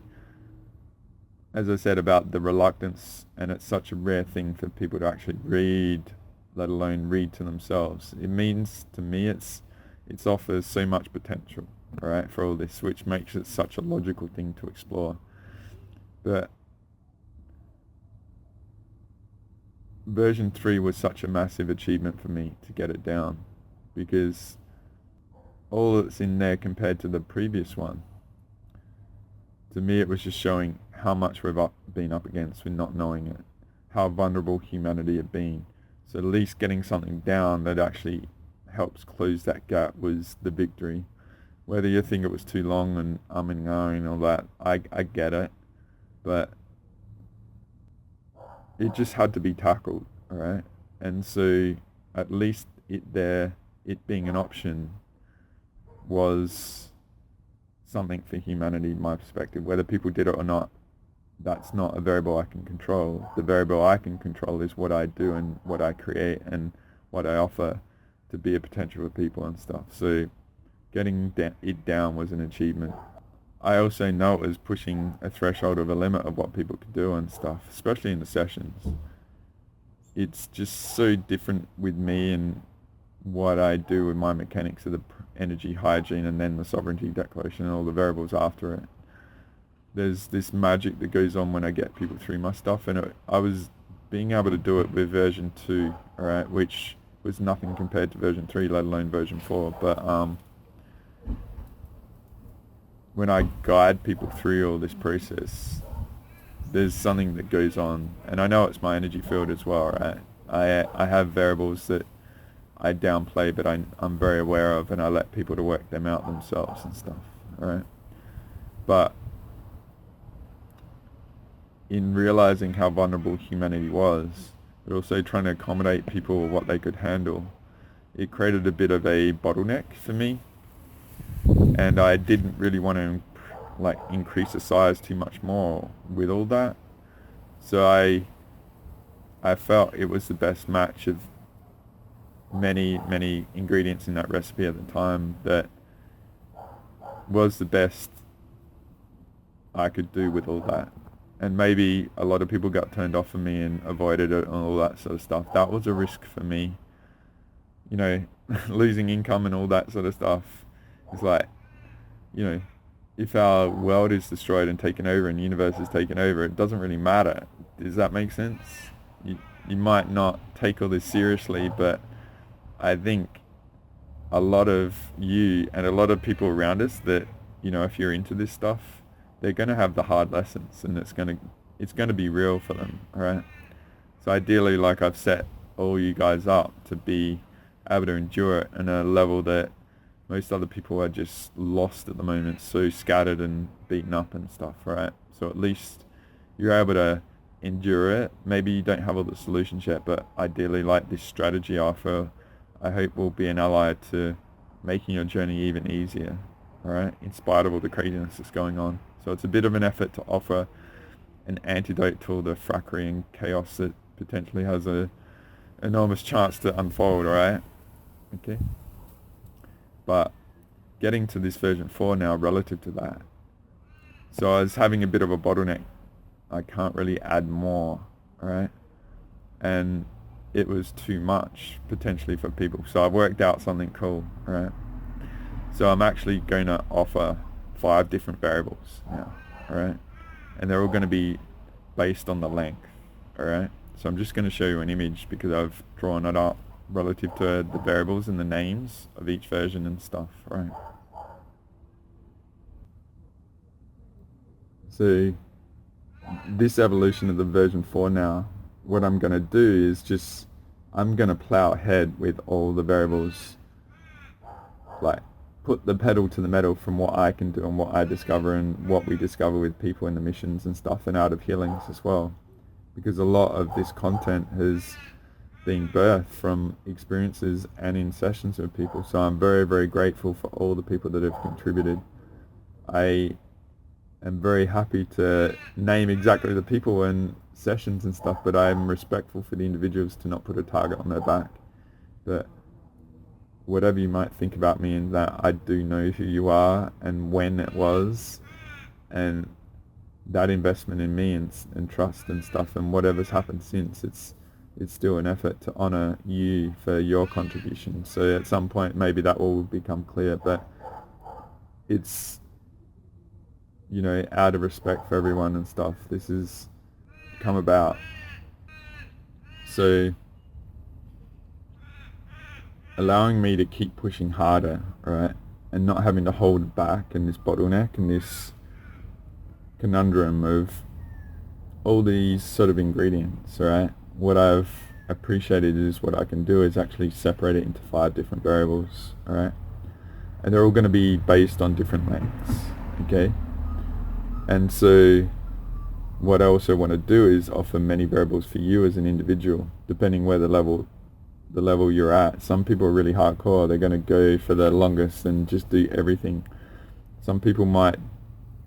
as I said about the reluctance, and it's such a rare thing for people to actually read, let alone read to themselves. It means to me it offers so much potential, right, for all this, which makes it such a logical thing to explore. But version 3 was such a massive achievement for me to get it down, because all that's in there compared to the previous one, to me it was just showing how much we've been up against with not knowing it, how vulnerable humanity had been. So at least getting something down that actually helps close that gap was the victory. Whether you think it was too long and and all that, I get it, but it just had to be tackled, all right? And so at least it being an option was something for humanity, in my perspective. Whether people did it or not, that's not a variable I can control. The variable I can control is what I do and what I create and what I offer to be a potential for people and stuff. So getting it down was an achievement. I also know it was pushing a threshold of a limit of what people could do and stuff, especially in the sessions. It's just so different with me and what I do with my mechanics of the energy hygiene and then the sovereignty declaration and all the variables after it. There's this magic that goes on when I get people through my stuff, and I was being able to do it with version 2, all right, which was nothing compared to version 3, let alone version 4. But when I guide people through all this process, there's something that goes on, and I know it's my energy field as well, right? I have variables that I downplay, but I'm very aware of, and I let people to work them out themselves and stuff, right? But in realizing how vulnerable humanity was, but also trying to accommodate people what they could handle, it created a bit of a bottleneck for me, and I didn't really want to like increase the size too much more with all that. So I felt it was the best match of many ingredients in that recipe at the time that was the best I could do with all that. And maybe a lot of people got turned off of me and avoided it and all that sort of stuff. That was a risk for me. You know, losing income and all that sort of stuff is like, you know, if our world is destroyed and taken over and the universe is taken over, it doesn't really matter. Does that make sense? You might not take all this seriously, but I think a lot of you and a lot of people around us that, you know, if you're into this stuff, they're going to have the hard lessons, and it's going to be real for them, all right? So ideally, like, I've set all you guys up to be able to endure it on a level that most other people are just lost at the moment, so scattered and beaten up and stuff, right? So at least you're able to endure it. Maybe you don't have all the solutions yet, but ideally, like, this strategy I offer, I hope will be an ally to making your journey even easier, all right, in spite of all the craziness that's going on. So it's a bit of an effort to offer an antidote to all the frackery and chaos that potentially has a enormous chance to unfold, all right? Okay. But getting to this version 4 now relative to that. So I was having a bit of a bottleneck. I can't really add more, all right? And it was too much potentially for people. So I've worked out something cool, all right? So I'm actually going to offer 5 different variables now, all right? And they're all going to be based on the length, all right? So I'm just going to show you an image because I've drawn it up relative to the variables and the names of each version and stuff, right? So this evolution of the version 4 now, what I'm going to do is I'm going to plow ahead with all the variables, like put the pedal to the metal from what I can do and what I discover and what we discover with people in the missions and stuff and out of healings as well. Because a lot of this content has been birthed from experiences and in sessions with people. So I'm very grateful for all the people that have contributed. I am very happy to name exactly the people and sessions and stuff, but I'm respectful for the individuals to not put a target on their back. But whatever you might think about me in that, I do know who you are and when it was, and that investment in me and trust and stuff, and whatever's happened since, it's still an effort to honor you for your contribution. So at some point maybe that will become clear, but it's, you know, out of respect for everyone and stuff, this has come about. So allowing me to keep pushing harder, right, and not having to hold back in this bottleneck and this conundrum of all these sort of ingredients, right? What I've appreciated is what I can do is actually separate it into 5 different variables, all right? And they're all going to be based on different lengths, okay? And so what I also want to do is offer many variables for you as an individual, depending where the level you're at. Some people are really hardcore. They're going to go for the longest and just do everything. Some people might,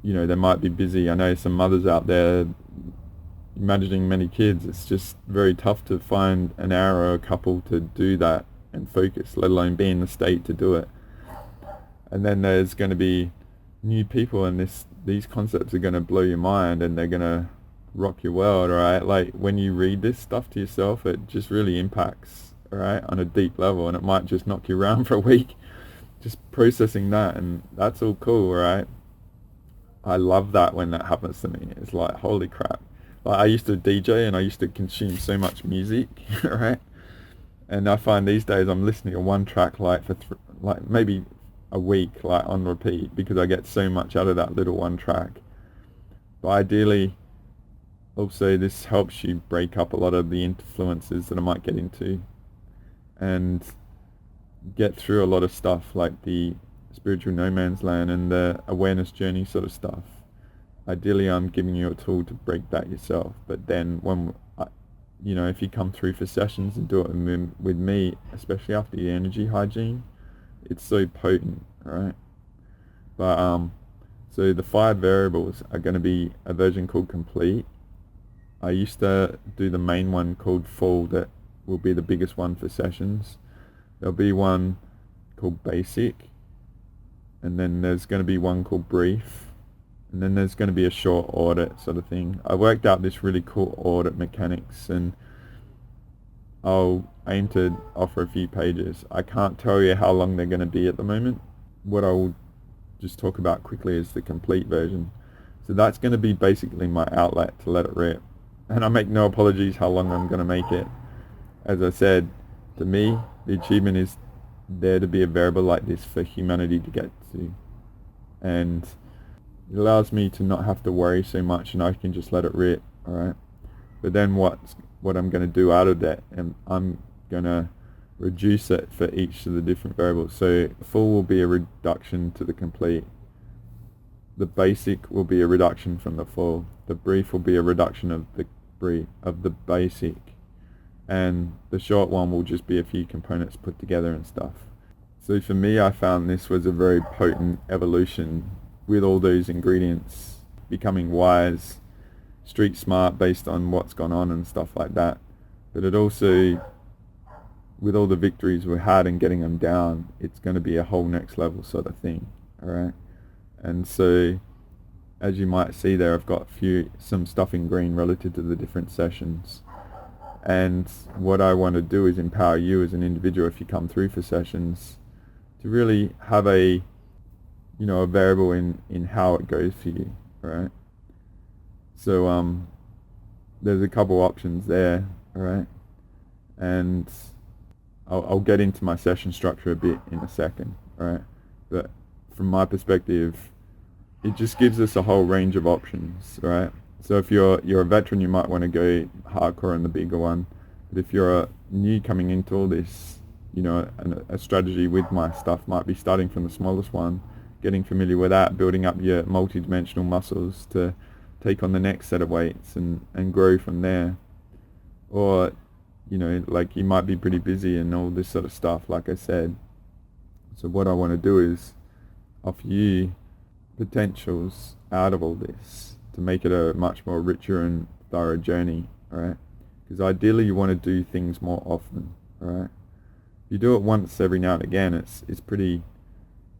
you know, they might be busy. I know some mothers out there managing many kids. It's just very tough to find an hour or a couple to do that and focus, let alone be in the state to do it. And then there's going to be new people, and these concepts are going to blow your mind and they're going to rock your world, all right? Like when you read this stuff to yourself, it just really impacts, all right, on a deep level, and it might just knock you around for a week just processing that, and that's all cool, all right? I love that when that happens to me. It's like, holy crap. Like, I used to DJ and I used to consume so much music, right? And I find these days I'm listening to one track like for like maybe a week, like on repeat, because I get so much out of that little one track. But ideally, also this helps you break up a lot of the influences that I might get into. And get through a lot of stuff like the spiritual no man's land and the awareness journey sort of stuff. Ideally, I'm giving you a tool to break that yourself. But then if you come through for sessions and do it with me, especially after the energy hygiene, it's so potent, right? But so the 5 variables are going to be a version called complete. I used to do the main one called full, that will be the biggest one for sessions. There'll be one called basic, and then there's going to be one called brief, and then there's going to be a short audit sort of thing. I worked out this really cool audit mechanics, and I'll aim to offer a few pages. I can't tell you how long they're going to be at the moment. What I will just talk about quickly is the complete version. So that's going to be basically my outlet to let it rip. And I make no apologies how long I'm going to make it. As I said, to me, the achievement is there to be a variable like this for humanity to get to. And it allows me to not have to worry so much, and I can just let it rip, alright? But then what I'm going to do out of that, and I'm going to reduce it for each of the different variables. So full will be a reduction to the complete. The basic will be a reduction from the full. The brief will be a reduction of the basic. And the short one will just be a few components put together and stuff. So for me, I found this was a very potent evolution with all those ingredients, becoming wise, street smart based on what's gone on and stuff like that. But it also, with all the victories we had and getting them down, it's going to be a whole next level sort of thing, alright? And so, as you might see there, I've got some stuff in green relative to the different sessions. And what I want to do is empower you as an individual, if you come through for sessions, to really have a variable in how it goes for you, right? So there's a couple options there, alright? And I'll get into my session structure a bit in a second, alright? But from my perspective, it just gives us a whole range of options, right? So if you're a veteran, you might want to go hardcore on the bigger one. But if you're new coming into all this, a strategy with my stuff might be starting from the smallest one, getting familiar with that, building up your multi-dimensional muscles to take on the next set of weights and grow from there. Or, like you might be pretty busy and all this sort of stuff, like I said. So what I want to do is offer you potentials out of all this to make it a much more richer and thorough journey, alright? Because ideally you want to do things more often, alright? If you do it once every now and again, it's pretty,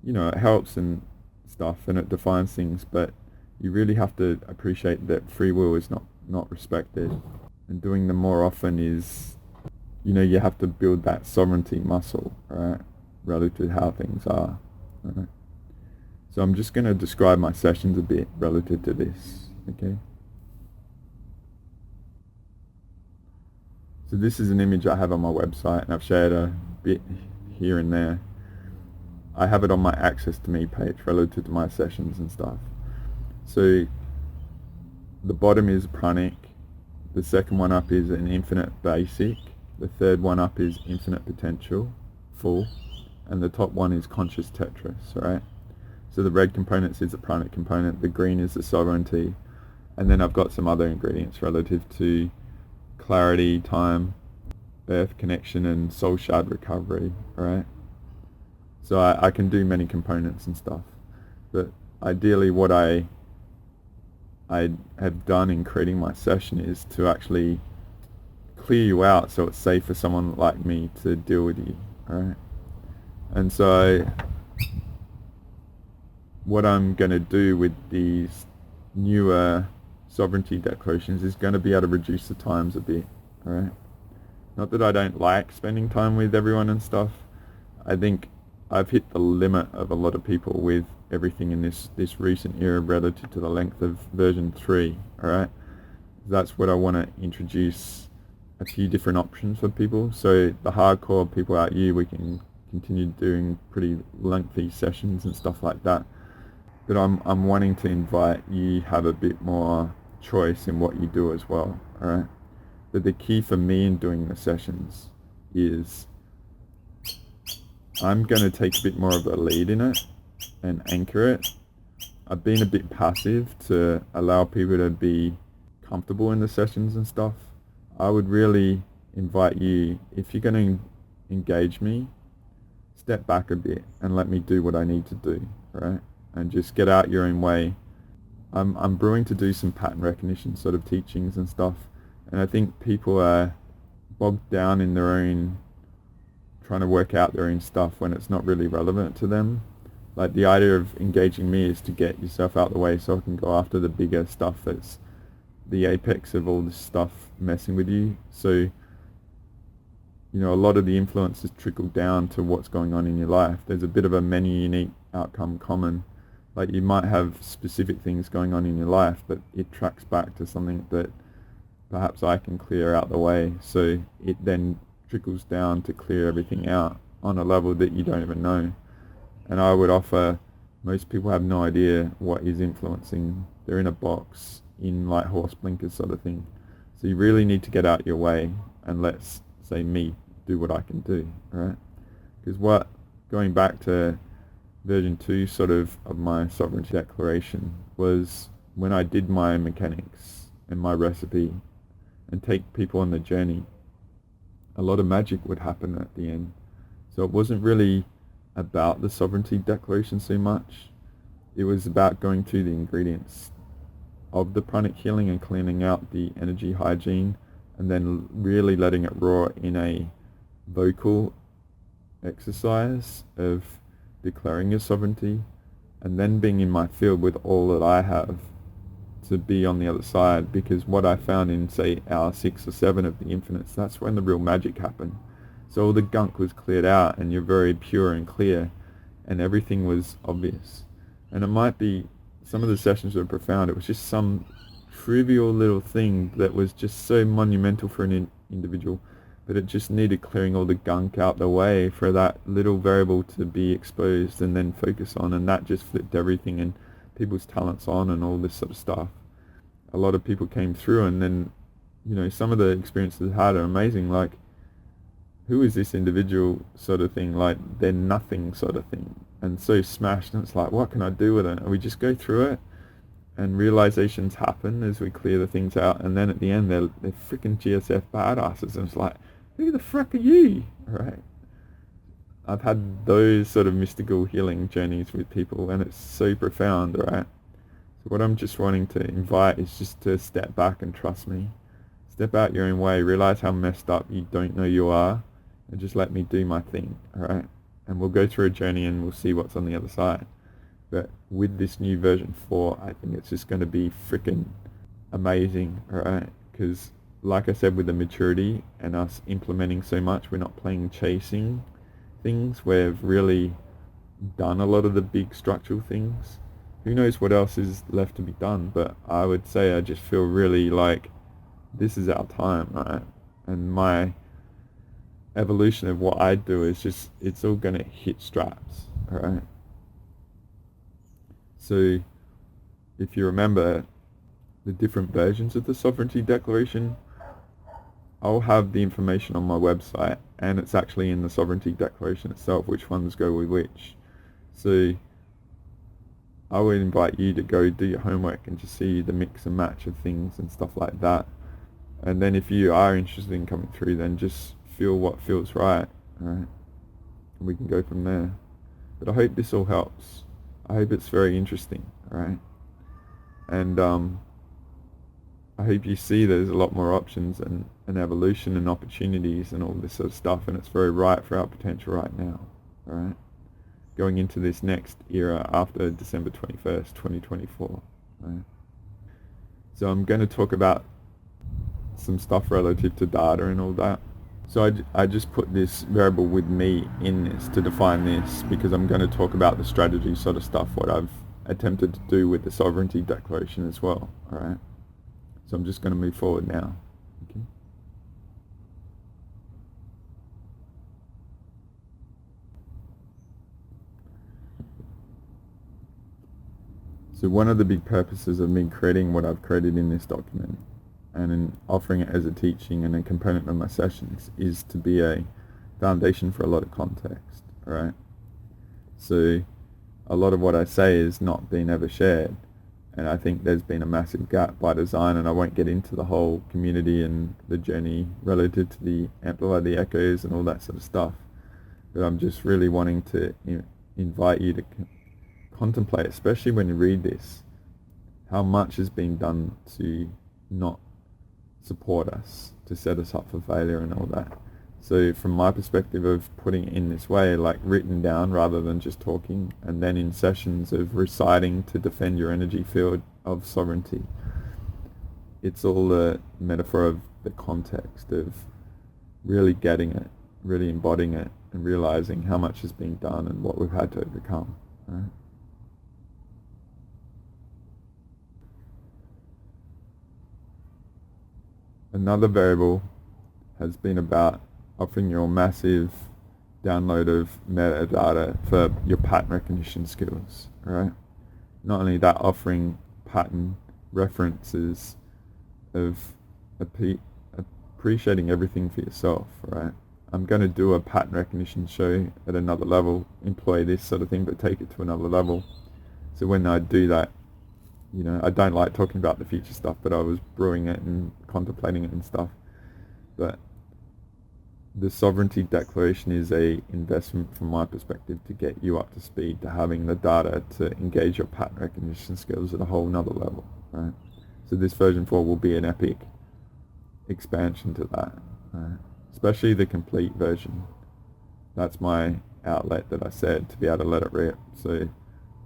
it helps and stuff and it defines things, but you really have to appreciate that free will is not respected. And doing them more often is, you have to build that sovereignty muscle, alright? Relative to how things are, alright? So I'm just going to describe my sessions a bit relative to this, okay? So this is an image I have on my website, and I've shared a bit here and there. I have it on my Access to Me page relative to my sessions and stuff. So the bottom is pranic, the second one up is an infinite basic, the third one up is infinite potential, full, and the top one is conscious Tetris, right? So the red components is the pranic component, the green is the sovereignty, and then I've got some other ingredients relative to clarity, time, earth connection, and soul shard recovery, right? So I can do many components and stuff, but ideally what I have done in creating my session is to actually clear you out so it's safe for someone like me to deal with you, right? And so what I'm going to do with these newer sovereignty declarations is going to be able to reduce the times a bit, alright? Not that I don't like spending time with everyone and stuff. I think I've hit the limit of a lot of people with everything in this recent era relative to the length of version 3, alright? That's what I want to introduce, a few different options for people. So the hardcore people out here, we can continue doing pretty lengthy sessions and stuff like that. But I'm wanting to invite you have a bit more choice in what you do as well, alright? But the key for me in doing the sessions is I'm going to take a bit more of a lead in it and anchor it. I've been a bit passive to allow people to be comfortable in the sessions and stuff. I would really invite you, if you're going to engage me, step back a bit and let me do what I need to do, right? And just get out your own way. I'm brewing to do some pattern recognition sort of teachings and stuff, and I think people are bogged down in their own, trying to work out their own stuff when it's not really relevant to them. Like, the idea of engaging me is to get yourself out the way so I can go after the bigger stuff that's the apex of all this stuff messing with you. So, you know, a lot of the influences trickle down to what's going on in your life. There's a bit of a many unique outcome common. Like, you might have specific things going on in your life, but it tracks back to something that perhaps I can clear out the way. So it then trickles down to clear everything out on a level that you don't even know. And I would offer, most people have no idea what is influencing. They're in a box, in like horse blinkers sort of thing. So you really need to get out your way and let's say me do what I can do, right? Because going back to version 2 sort of my sovereignty declaration was when I did my mechanics and my recipe and take people on the journey, a lot of magic would happen at the end. So it wasn't really about the sovereignty declaration so much. It was about going through the ingredients of the pranic healing and cleaning out the energy hygiene, and then really letting it raw in a vocal exercise of declaring your sovereignty, and then being in my field with all that I have to be on the other side. Because what I found in, say, hour 6 or 7 of the infinites, that's when the real magic happened. So all the gunk was cleared out and you're very pure and clear and everything was obvious. And it might be, some of the sessions were profound. It was just some trivial little thing that was just so monumental for an individual, but it just needed clearing all the gunk out the way for that little variable to be exposed and then focus on, and that just flipped everything and people's talents on and all this sort of stuff. A lot of people came through, and then, you know, some of the experiences I had are amazing. Like, who is this individual sort of thing? Like, they're nothing sort of thing. And so smashed, and it's like, what can I do with it? And we just go through it, and realizations happen as we clear the things out. And then at the end, they're freaking GSF badasses. And it's like, who the fuck are you? Right? I've had those sort of mystical healing journeys with people, and it's so profound, right? So what I'm just wanting to invite is just to step back and trust me. Step out your own way, realize how messed up you don't know you are, and just let me do my thing, alright? And we'll go through a journey and we'll see what's on the other side. But with this new version 4, I think it's just going to be freaking amazing, alright? Because like I said, with the maturity and us implementing so much, we're not playing chasing things. We've really done a lot of the big structural things. Who knows what else is left to be done, but I would say I just feel really like this is our time, right? And my evolution of what I do is just, it's all going to hit straps, right? So if you remember the different versions of the Sovereignty Declaration, I'll have the information on my website, and it's actually in the Sovereignty Declaration itself, which ones go with which. So I would invite you to go do your homework and just see the mix and match of things and stuff like that. And then if you are interested in coming through, then just feel what feels right, alright? And we can go from there. But I hope this all helps. I hope it's very interesting, alright? And I hope you see there's a lot more options and evolution and opportunities and all this sort of stuff, and it's very right for our potential right now, alright? Going into this next era after December 21st, 2024, right? So I'm going to talk about some stuff relative to data and all that. So I just put this variable with me in this to define this, because I'm going to talk about the strategy sort of stuff, what I've attempted to do with the Sovereignty Declaration as well, alright? So I'm just going to move forward now. Okay. So one of the big purposes of me creating what I've created in this document and in offering it as a teaching and a component of my sessions is to be a foundation for a lot of context. right? So a lot of what I say is not being ever shared. And I think there's been a massive gap by design, and I won't get into the whole community and the journey relative to the amplify the echoes and all that sort of stuff. But I'm just really wanting to invite you to contemplate, especially when you read this, how much has been done to not support us, to set us up for failure and all that. So from my perspective of putting it in this way, like written down rather than just talking, and then in sessions of reciting to defend your energy field of sovereignty, it's all a metaphor of the context of really getting it, really embodying it, and realizing how much has been done and what we've had to overcome. Right? Another variable has been about offering your massive download of metadata for your pattern recognition skills, right? Not only that, offering pattern references of appreciating everything for yourself, right? I'm going to do a pattern recognition show at another level, employ this sort of thing, but take it to another level. So when I do that, you know, I don't like talking about the future stuff, but I was brewing it and contemplating it and stuff. But the sovereignty declaration is a investment from my perspective to get you up to speed, to having the data to engage your pattern recognition skills at a whole nother level, right? So this version 4 will be an epic expansion to that, right? Especially the complete version. That's my outlet that I said, to be able to let it rip. So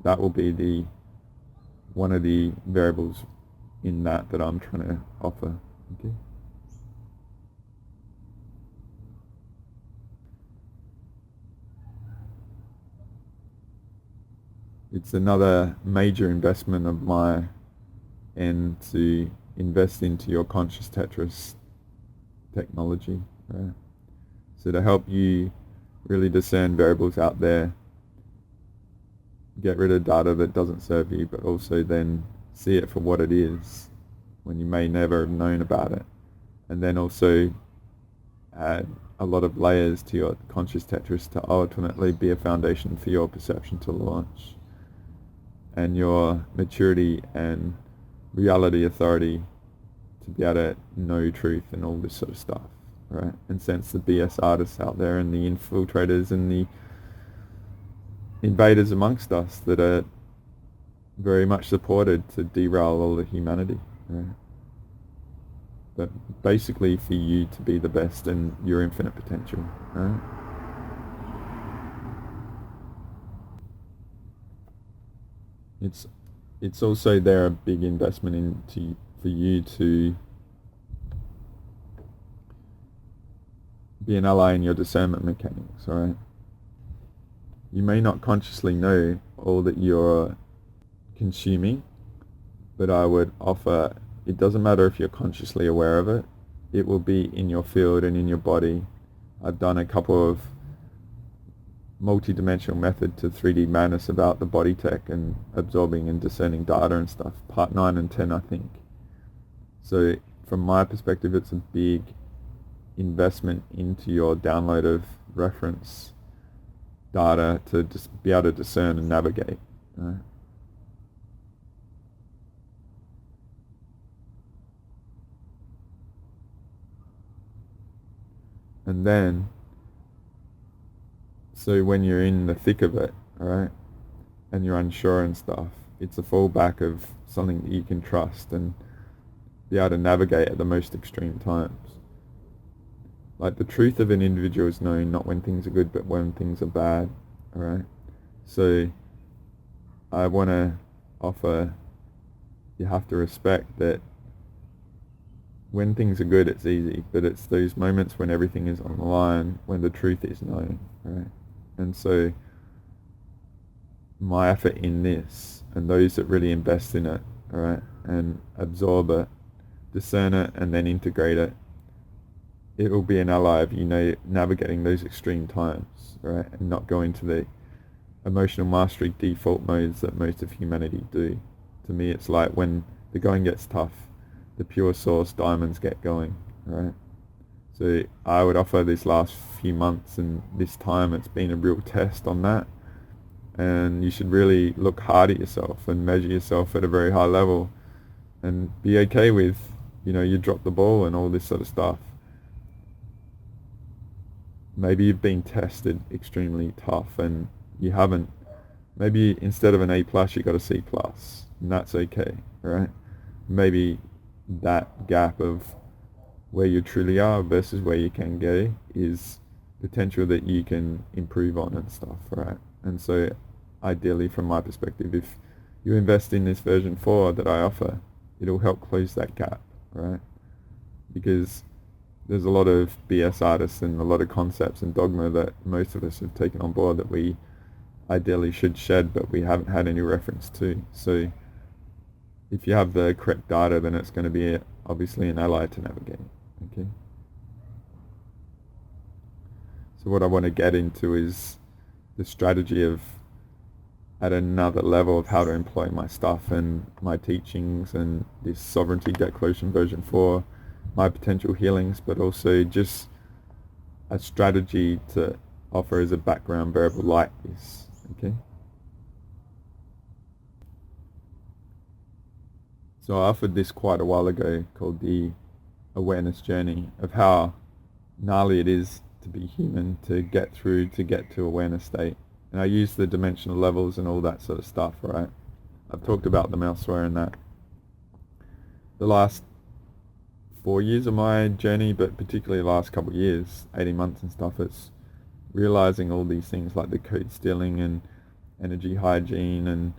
that will be one of the variables in that I'm trying to offer. Okay. It's another major investment of my end to invest into your conscious Tetris technology, right? So to help you really discern variables out there, get rid of data that doesn't serve you, but also then see it for what it is when you may never have known about it. And then also add a lot of layers to your conscious Tetris to ultimately be a foundation for your perception to launch, and your maturity and reality authority to be able to know truth and all this sort of stuff, right? And sense the BS artists out there and the infiltrators and the invaders amongst us that are very much supported to derail all of humanity, right? But basically for you to be the best in your infinite potential, right? It's also there a big investment into for you to be an ally in your discernment mechanics, all right? You may not consciously know all that you're consuming, but I would offer, it doesn't matter if you're consciously aware of it, it will be in your field and in your body. I've done a couple of multi-dimensional method to 3D madness about the body tech and absorbing and discerning data and stuff, part 9 and 10 I think. So from my perspective, it's a big investment into your download of reference data to just be able to discern and navigate, right? And then, so when you're in the thick of it, alright, and you're unsure and stuff, it's a fallback of something that you can trust and be able to navigate at the most extreme times. Like the truth of an individual is known not when things are good, but when things are bad, alright? So I want to offer, you have to respect that when things are good, it's easy, but it's those moments when everything is on the line, when the truth is known, right? And so my effort in this, and those that really invest in it, all right, and absorb it, discern it, and then integrate it, it will be an ally of, you know, navigating those extreme times, right, and not going to the emotional mastery default modes that most of humanity do. To me, it's like when the going gets tough, the pure source diamonds get going, right? So I would offer this last few months and this time it's been a real test on that. And you should really look hard at yourself and measure yourself at a very high level and be okay with, you drop the ball and all this sort of stuff. Maybe you've been tested extremely tough and you haven't. Maybe instead of an A+, you got a C+, and that's okay, right? Maybe that gap of where you truly are versus where you can go is potential that you can improve on and stuff, right? And so ideally, from my perspective, if you invest in this version 4 that I offer, it'll help close that gap, right? Because there's a lot of BS artists and a lot of concepts and dogma that most of us have taken on board that we ideally should shed, but we haven't had any reference to. So if you have the correct data, then it's going to be obviously an ally to navigate, okay? So what I want to get into is the strategy of at another level of how to employ my stuff and my teachings and this sovereignty declaration version 4, my potential healings, but also just a strategy to offer as a background variable like this, okay? So I offered this quite a while ago called the awareness journey of how gnarly it is to be human, to get to awareness state. And I use the dimensional levels and all that sort of stuff, right? I've talked about them elsewhere in that. The last 4 years of my journey, but particularly the last couple of years, 18 months and stuff, it's realizing all these things like the code stealing and energy hygiene and,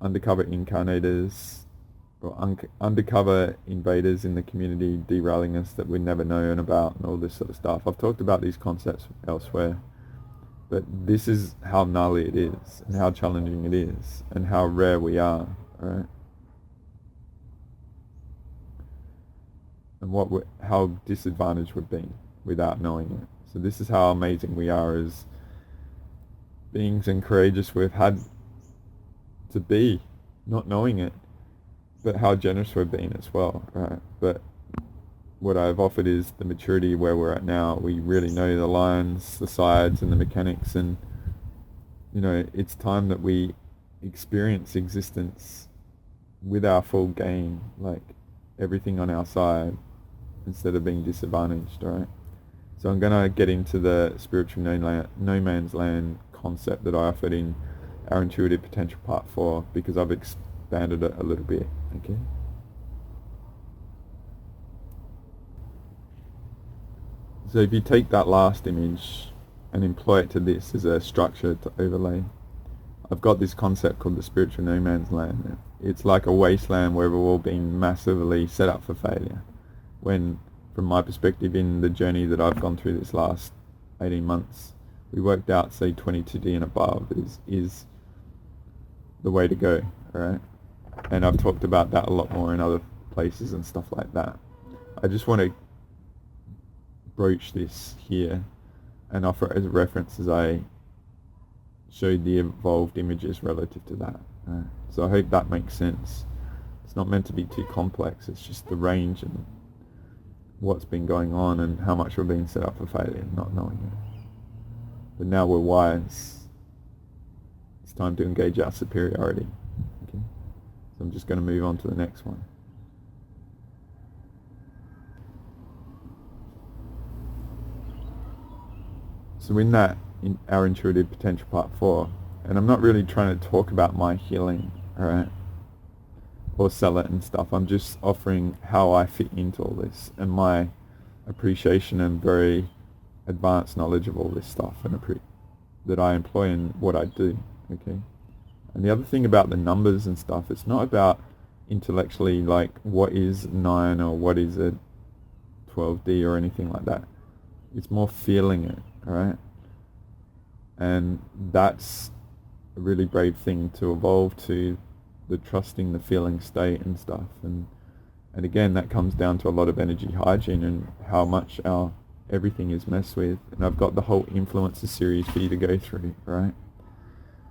undercover incarnators or undercover invaders in the community derailing us that we'd never known about and all this sort of stuff. I've talked about these concepts elsewhere. But this is how gnarly it is and how challenging it is and how rare we are, right? And how disadvantaged we've been without knowing it. So this is how amazing we are as beings and courageous we've had to be, not knowing it, but how generous we've been as well, right? But what I've offered is the maturity where we're at now. We really know the lines, the sides, and the mechanics, and it's time that we experience existence with our full game, like everything on our side, instead of being disadvantaged, right? So I'm going to get into the spiritual no man's land concept that I offered in our intuitive potential part 4 because I've expanded it a little bit, okay? So if you take that last image and employ it to this as a structure to overlay, I've got this concept called the spiritual no man's land. It's like a wasteland where we've all been massively set up for failure. When, from my perspective, in the journey that I've gone through this last 18 months, we worked out, say, 22D and above is the way to go, alright? And I've talked about that a lot more in other places and stuff like that. I just want to broach this here and offer it as a reference as I showed the evolved images relative to that. So I hope that makes sense. It's not meant to be too complex, it's just the range and what's been going on and how much we're being set up for failure, not knowing it. But now we're wise. It's time to engage our superiority. Okay? So I'm just going to move on to the next one. So in our intuitive potential part 4, and I'm not really trying to talk about my healing, alright, or sell it and stuff. I'm just offering how I fit into all this and my appreciation and very advanced knowledge of all this stuff and that I employ in what I do, okay? And the other thing about the numbers and stuff, it's not about intellectually like what is 9 or what is a 12D or anything like that. It's more feeling it, alright? And that's a really brave thing to evolve to, the trusting the feeling state and stuff. And again, that comes down to a lot of energy hygiene and how much our everything is messed with. And I've got the whole influencer series for you to go through, right?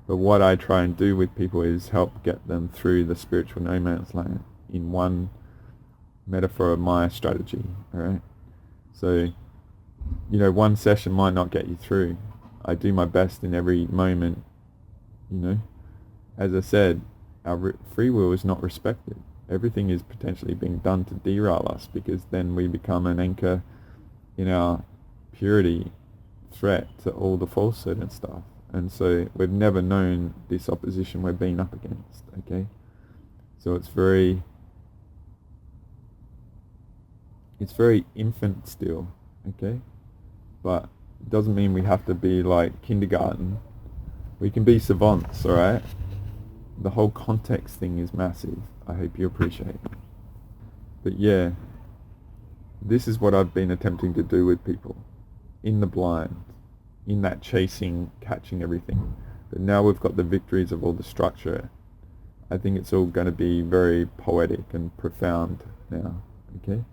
But what I try and do with people is help get them through the spiritual no man's land in one metaphor of my strategy, alright? So, you know, one session might not get you through. I do my best in every moment, you know. As I said, our free will is not respected. Everything is potentially being done to derail us, because then we become an anchor in our purity, threat to all the falsehood and stuff. And so we've never known this opposition we're being up against, okay? So it's very infant still, okay? But it doesn't mean we have to be like kindergarten. We can be savants, alright? The whole context thing is massive. I hope you appreciate it. But yeah, this is what I've been attempting to do with people. In the blind. In that chasing, catching everything. But now we've got the victories of all the structure. I think it's all going to be very poetic and profound now, okay?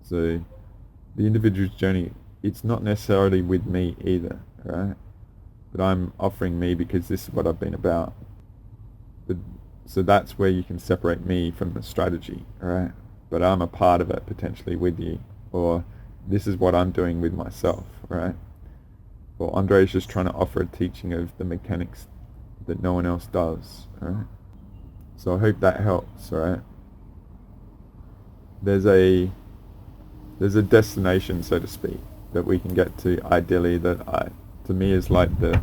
So, the individual's journey, it's not necessarily with me either, right? But I'm offering me because this is what I've been about. So that's where you can separate me from the strategy, alright? But I'm a part of it potentially with you, or this is what I'm doing with myself, right? Well, Andre's just trying to offer a teaching of the mechanics that no one else does, alright? So I hope that helps, alright? There's a destination, so to speak, that we can get to ideally, that to me is like the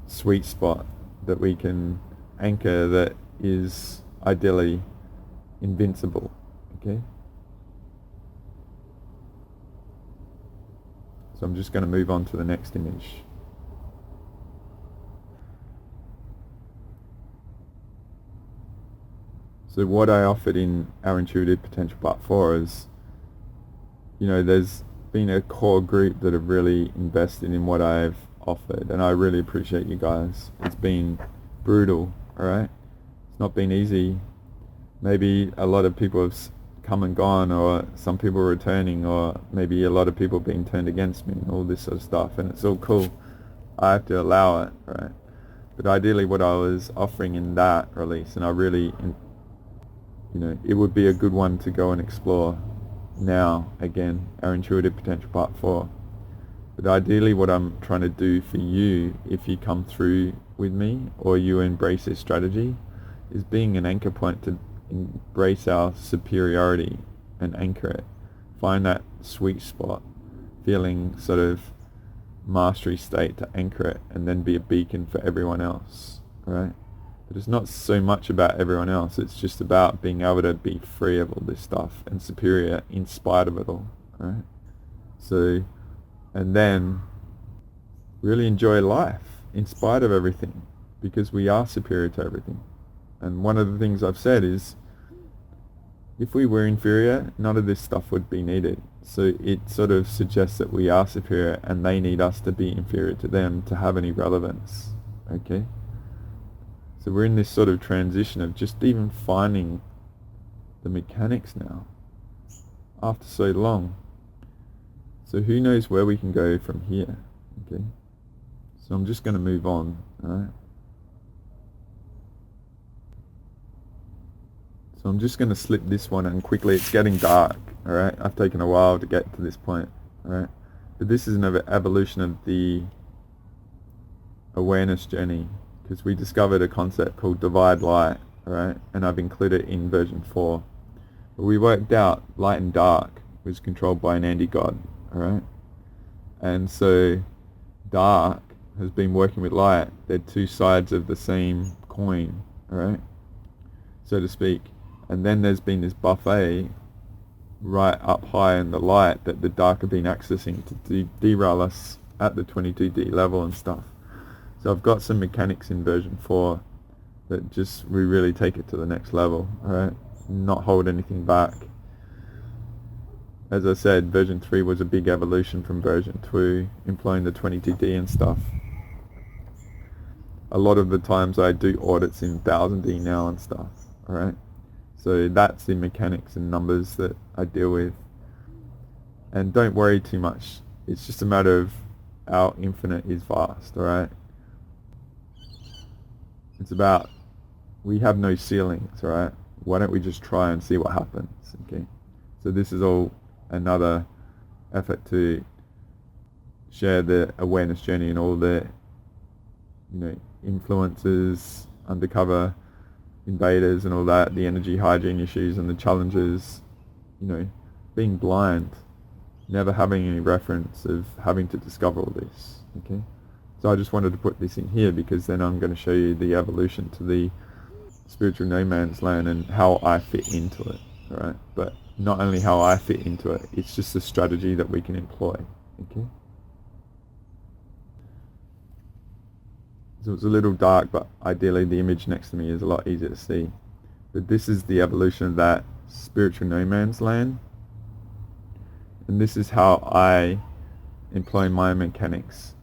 sweet spot that we can anchor, that is ideally invincible, okay? So I'm just going to move on to the next image. So what I offered in our Intuitive Potential Part 4 is, you know, there's been a core group that have really invested in what I've offered, and I really appreciate you guys. It's been brutal, alright? It's not been easy. Maybe a lot of people have come and gone, or some people returning, or maybe a lot of people being turned against me, and all this sort of stuff, and it's all cool. I have to allow it, right? But ideally what I was offering in that release, and I really, you know, it would be a good one to go and explore now, again, our Intuitive Potential Part 4. But ideally what I'm trying to do for you, if you come through with me, or you embrace this strategy, is being an anchor point to embrace our superiority and anchor it. Find that sweet spot, feeling sort of mastery state to anchor it, and then be a beacon for everyone else, right? But it's not so much about everyone else, it's just about being able to be free of all this stuff and superior in spite of it all, right? So, and then really enjoy life in spite of everything, because we are superior to everything. And one of the things I've said is, if we were inferior, none of this stuff would be needed. So it sort of suggests that we are superior, and they need us to be inferior to them to have any relevance, okay? So we're in this sort of transition of just even finding the mechanics now, after so long. So who knows where we can go from here, okay? So I'm just going to move on, alright? So I'm just going to slip this one in quickly. It's getting dark, alright? I've taken a while to get to this point, alright? But this is an evolution of the awareness journey, because we discovered a concept called divide light, alright? And I've included it in version 4. But we worked out light and dark was controlled by an anti-god, alright? And so dark has been working with light. They're two sides of the same coin, alright? So to speak. And then there's been this buffet right up high in the light that the dark have been accessing to derail us at the 22D level and stuff. So I've got some mechanics in version 4 that just, we really take it to the next level, alright? Not hold anything back. As I said, version 3 was a big evolution from version 2, employing the 22D and stuff. A lot of the times I do audits in 1000D now and stuff, alright? So that's the mechanics and numbers that I deal with. And don't worry too much. It's just a matter of our infinite is vast, alright? It's about, we have no ceilings, alright? why don't we just try and see what happens? Okay, so this is all another effort to share the awareness journey and all the, influences, undercover invaders and all that, the energy hygiene issues and the challenges, being blind, never having any reference of having to discover all this. Okay, so I just wanted to put this in here because then I'm going to show you the evolution to the spiritual no man's land and how I fit into it. All right, but not only how I fit into it, it's just a strategy that we can employ. Okay. So it's a little dark, but ideally the image next to me is a lot easier to see. But this is the evolution of that spiritual no man's land. And this is how I employ my mechanics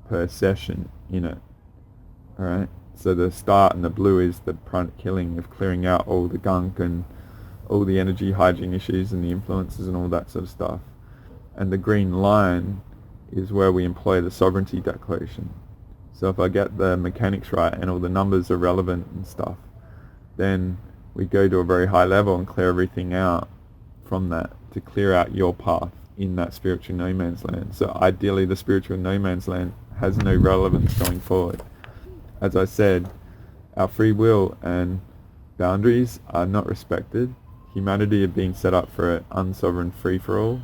per session in it. Alright? So the start and the blue is the pranic killing of clearing out all the gunk and all the energy hygiene issues and the influences and all that sort of stuff. And the green line is where we employ the sovereignty declaration. So if I get the mechanics right and all the numbers are relevant and stuff, then we go to a very high level and clear everything out from that to clear out your path in that spiritual no man's land. So ideally the spiritual no man's land has no relevance going forward. As I said, our free will and boundaries are not respected. Humanity have been set up for an unsovereign free-for-all,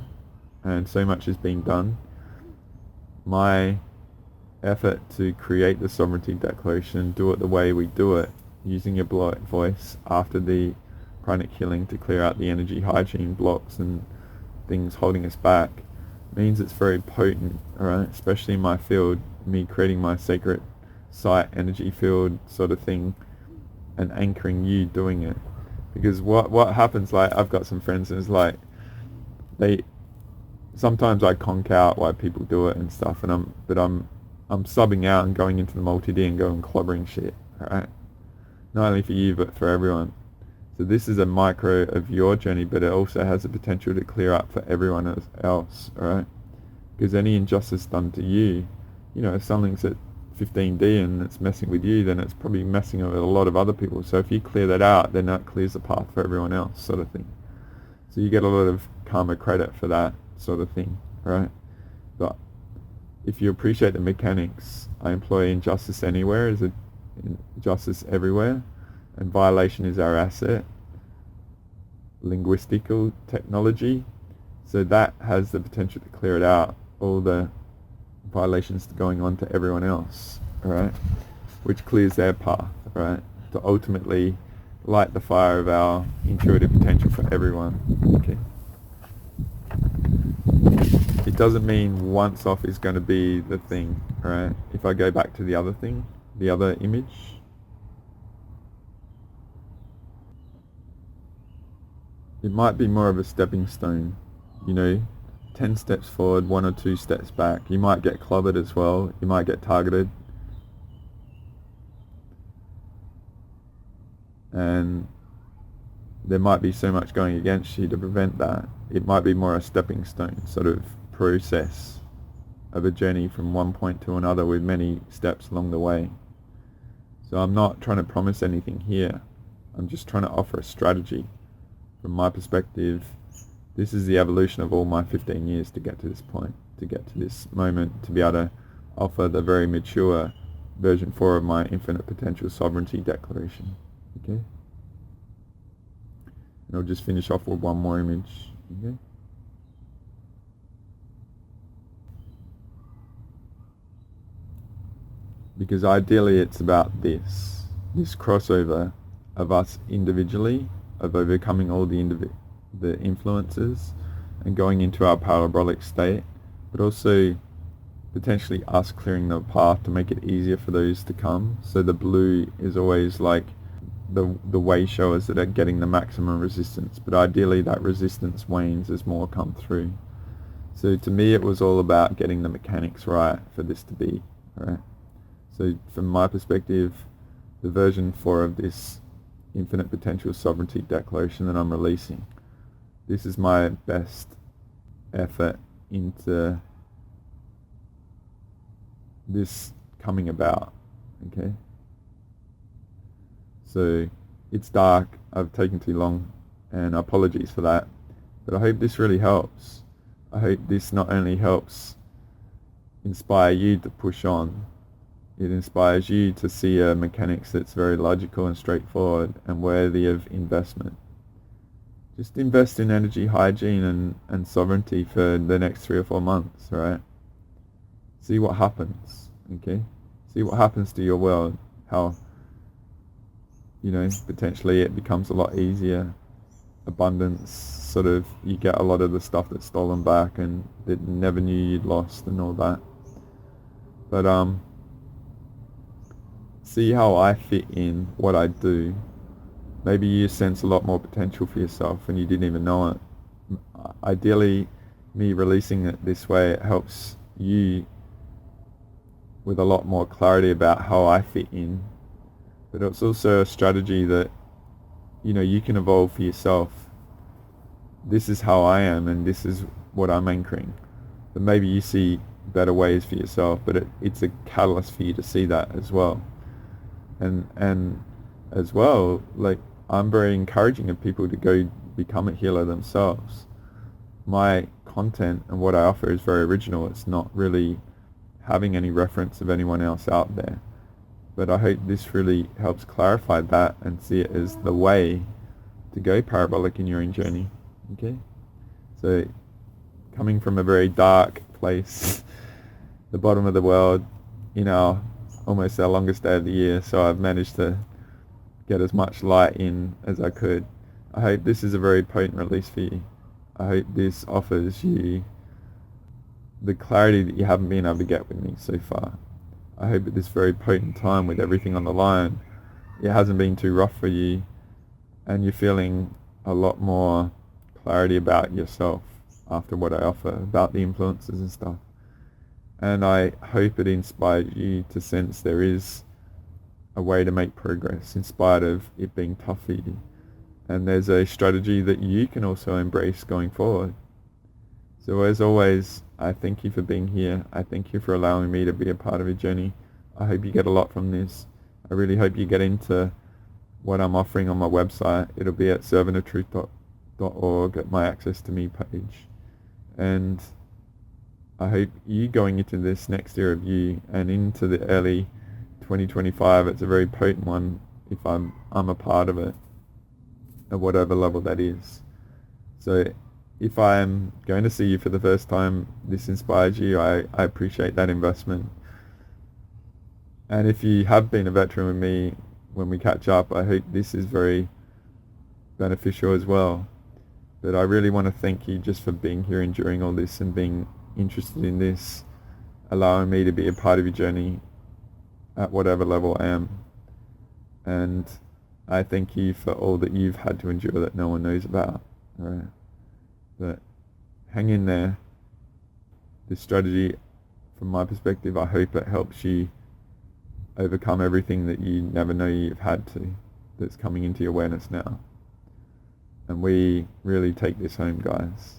and so much is being done. My effort to create the sovereignty declaration, do it the way we do it, using your blowout voice after the pranic healing to clear out the energy hygiene blocks and things holding us back, means it's very potent, alright? Especially in my field, me creating my sacred site energy field sort of thing and anchoring you doing it. Because what happens, like, I've got some friends and it's like, sometimes I conk out why people do it and stuff, and I'm subbing out and going into the multi-D and going clobbering shit, alright? Not only for you, but for everyone. So this is a micro of your journey, but it also has the potential to clear up for everyone else, alright? Because any injustice done to you, if something's at 15D and it's messing with you, then it's probably messing with a lot of other people. So if you clear that out, then that clears the path for everyone else, sort of thing. So you get a lot of karma credit for that sort of thing, right? But if you appreciate the mechanics, I employ injustice anywhere as justice everywhere, and violation is our asset. Linguistical technology, so that has the potential to clear it out, all the violations going on to everyone else, alright? Which clears their path, right? To ultimately light the fire of our intuitive potential for everyone, okay? It doesn't mean once off is going to be the thing, right? If I go back to the other thing, the other image, it might be more of a stepping stone, 10 steps forward, 1 or 2 steps back. You might get clobbered as well, you might get targeted, and there might be so much going against you to prevent that. It might be more a stepping stone sort of process of a journey from one point to another with many steps along the way. So I'm not trying to promise anything here, I'm just trying to offer a strategy. From my perspective, this is the evolution of all my 15 years to get to this point, to get to this moment, to be able to offer the very mature version 4 of my infinite potential sovereignty declaration. Okay? And I'll just finish off with one more image. Okay? Because ideally it's about this crossover of us individually, of overcoming all the influences and going into our parabolic state, but also potentially us clearing the path to make it easier for those to come. So the blue is always like the way showers that are getting the maximum resistance, but ideally that resistance wanes as more come through. So to me it was all about getting the mechanics right for this to be, right? So from my perspective, the version 4 of this infinite potential sovereignty declaration that I'm releasing, this is my best effort into this coming about, okay? So It's dark. I've taken too long, and apologies for that. But I hope this really helps. I hope this not only helps inspire you to push on, it inspires you to see a mechanics that's very logical and straightforward and worthy of investment. Just invest in energy hygiene and sovereignty for the next 3 or 4 months, right? See what happens, okay? See what happens to your world, how, potentially it becomes a lot easier. Abundance, sort of, you get a lot of the stuff that's stolen back and that you never knew you'd lost and all that. But see how I fit in what I do. Maybe you sense a lot more potential for yourself and you didn't even know it. Ideally, me releasing it this way, it helps you with a lot more clarity about how I fit in. But it's also a strategy that, you can evolve for yourself. This is how I am and this is what I'm anchoring. But maybe you see better ways for yourself, but it's a catalyst for you to see that as well. And as well, like, I'm very encouraging of people to go become a healer themselves. My content and what I offer is very original. It's not really having any reference of anyone else out there. But I hope this really helps clarify that and see it as the way to go parabolic in your own journey. Okay? So, coming from a very dark place, the bottom of the world, almost our longest day of the year, so I've managed to get as much light in as I could. I hope this is a very potent release for you. I hope this offers you the clarity that you haven't been able to get with me so far. I hope at this very potent time with everything on the line, it hasn't been too rough for you and you're feeling a lot more clarity about yourself after what I offer, about the influences and stuff. And I hope it inspires you to sense there is a way to make progress in spite of it being tough for you. And there's a strategy that you can also embrace going forward. So as always, I thank you for being here. I thank you for allowing me to be a part of your journey. I hope you get a lot from this. I really hope you get into what I'm offering on my website. It'll be at servantoftruth.org at my Access to Me page. And I hope you going into this next year of you and into the early 2025, it's a very potent one if I'm a part of it at whatever level that is. So if I'm going to see you for the first time, this inspires you, I appreciate that investment. And if you have been a veteran with me when we catch up, I hope this is very beneficial as well. But I really want to thank you just for being here and during all this and being interested in this, allowing me to be a part of your journey at whatever level I am. And I thank you for all that you've had to endure that no one knows about. Right? But hang in there. This strategy, from my perspective, I hope it helps you overcome everything that you never know you've had to, that's coming into your awareness now. And we really take this home, guys.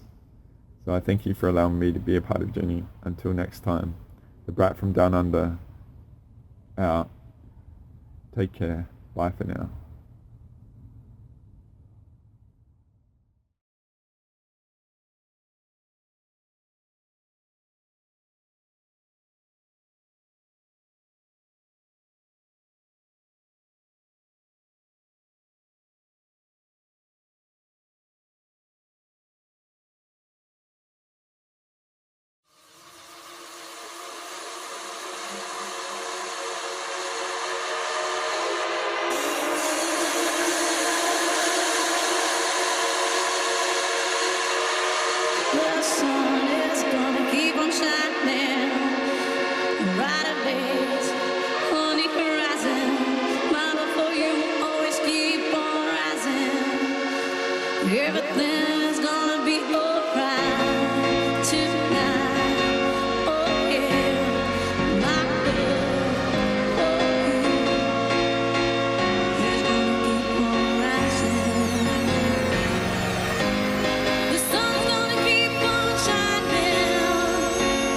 So I thank you for allowing me to be a part of the journey. Until next time, the brat from down under, out. Take care. Bye for now. Everything's gonna be alright tonight. Oh yeah, my love for you is gonna keep on rising. The sun's gonna keep on shining.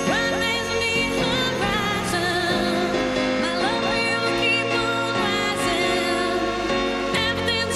Bright days on the horizon. My love for you will keep on rising. Everything's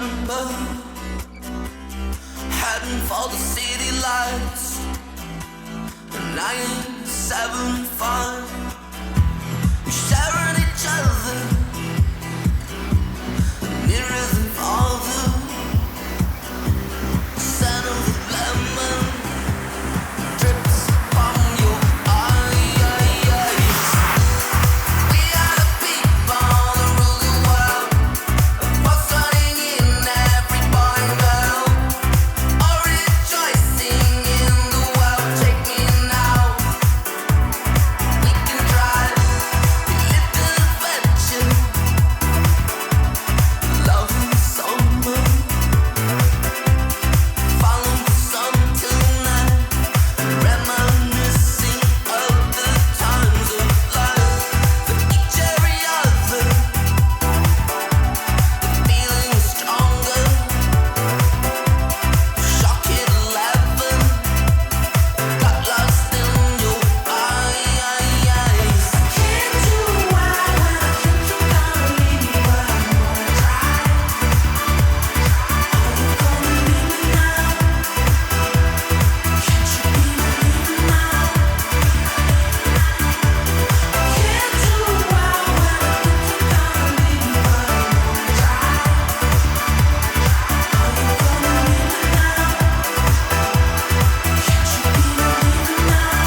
November, heading for the city lights. 975, we're sharing each other, mirrors and father. Scent of lemon drips from your eyes. We are the people that rule the world, pulsating in every boy and girl, all rejoicing in the world. Take me now, we can drive a little adventure, love in summer, follow the sun tonight, reminiscing of the times of life. For each every other, the feeling is stronger. Shock at 11, got lost in your eyes. Can't do why when I think you're gonna leave me, but I know I try. Are you gonna leave me now? Can't you be believing now? Can't do why when I think you're gonna leave me, but I know I try. Are you gonna leave me now? Can't you be believing now?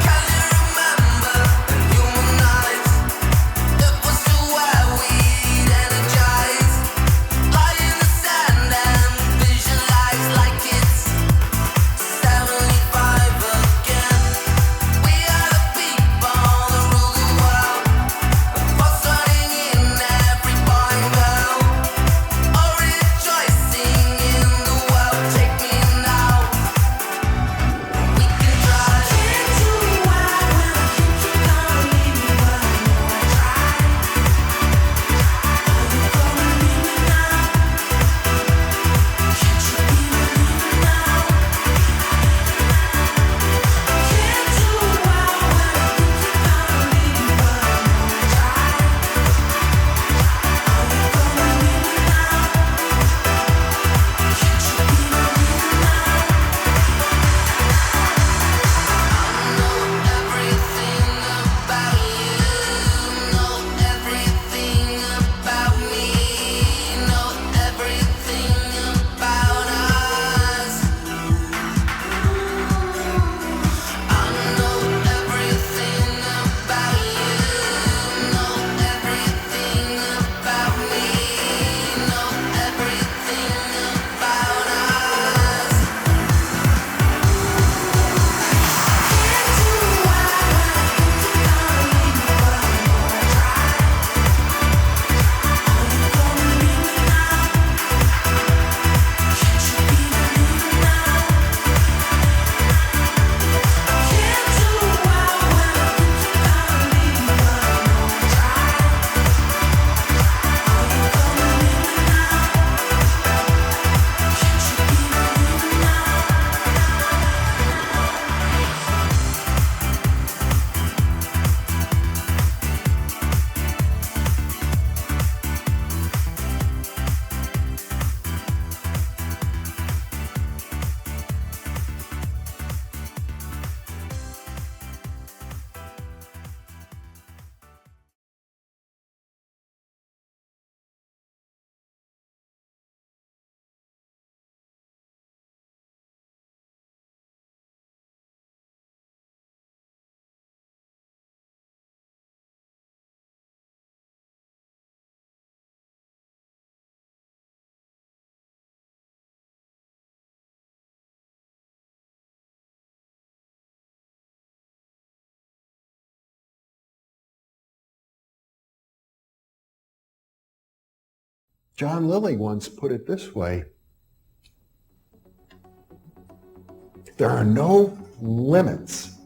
Can you remember the human eyes? It was to where we'd energize, lie in the sand and visualize like it's 75 again. We are the people that rule the world, pulsating in every boy and girl, all rejoicing in the world. Take me now, we can drive. Can't do why when I think you're gonna leave me, but I know I try. Are you gonna leave me now? Can't you be believing now? Can't do why when I think you're gonna leave me, but I know I try. Are you gonna leave me now? Can't you be believing now? I know everything about you, know everything about me, know everything about us. I know everything about you, know everything about me, know everything about us. Can't do why when I think you're gonna leave me, but I know I try. Are you gonna leave me now? Can't you be believing now? Can't do why when I think you're gonna leave me, but I know I try. Are you gonna leave me now? Can't you be believing now? John Lilly once put it this way: there are no limits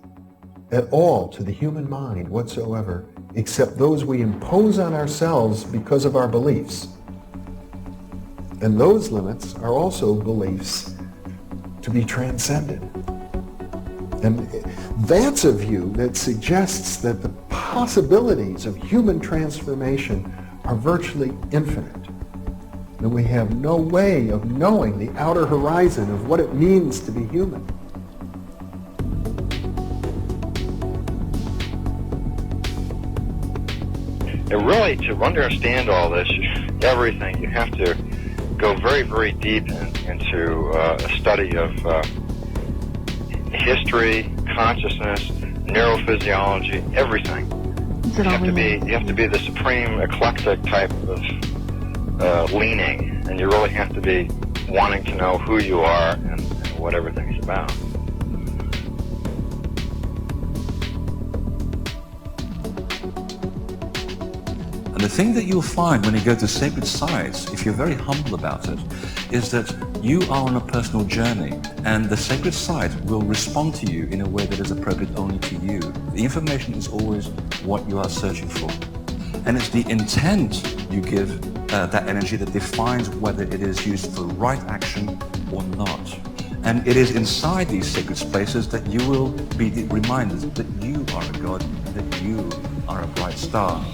at all to the human mind whatsoever, except those we impose on ourselves because of our beliefs. And those limits are also beliefs to be transcended. And that's a view that suggests that the possibilities of human transformation are virtually infinite. And we have no way of knowing the outer horizon of what it means to be human. And really, to understand all this, everything, you have to go very, very deep into a study of history, consciousness, neurophysiology, everything. You have to be the supreme eclectic type of leaning, and you really have to be wanting to know who you are and what everything's about. And the thing that you'll find when you go to sacred sites, if you're very humble about it, is that you are on a personal journey, and the sacred site will respond to you in a way that is appropriate only to you. The information is always what you are searching for. And it's the intent you give that energy that defines whether it is used for right action or not. And it is inside these sacred spaces that you will be reminded that you are a god, that you are a bright star.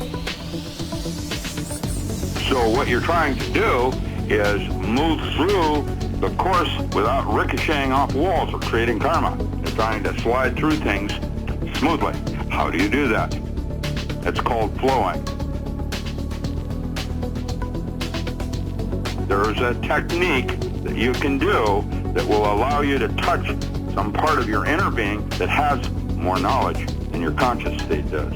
So what you're trying to do is move through the course without ricocheting off walls or creating karma. You're trying to slide through things smoothly. How do you do that? It's called flowing. There's a technique that you can do that will allow you to touch some part of your inner being that has more knowledge than your conscious state does.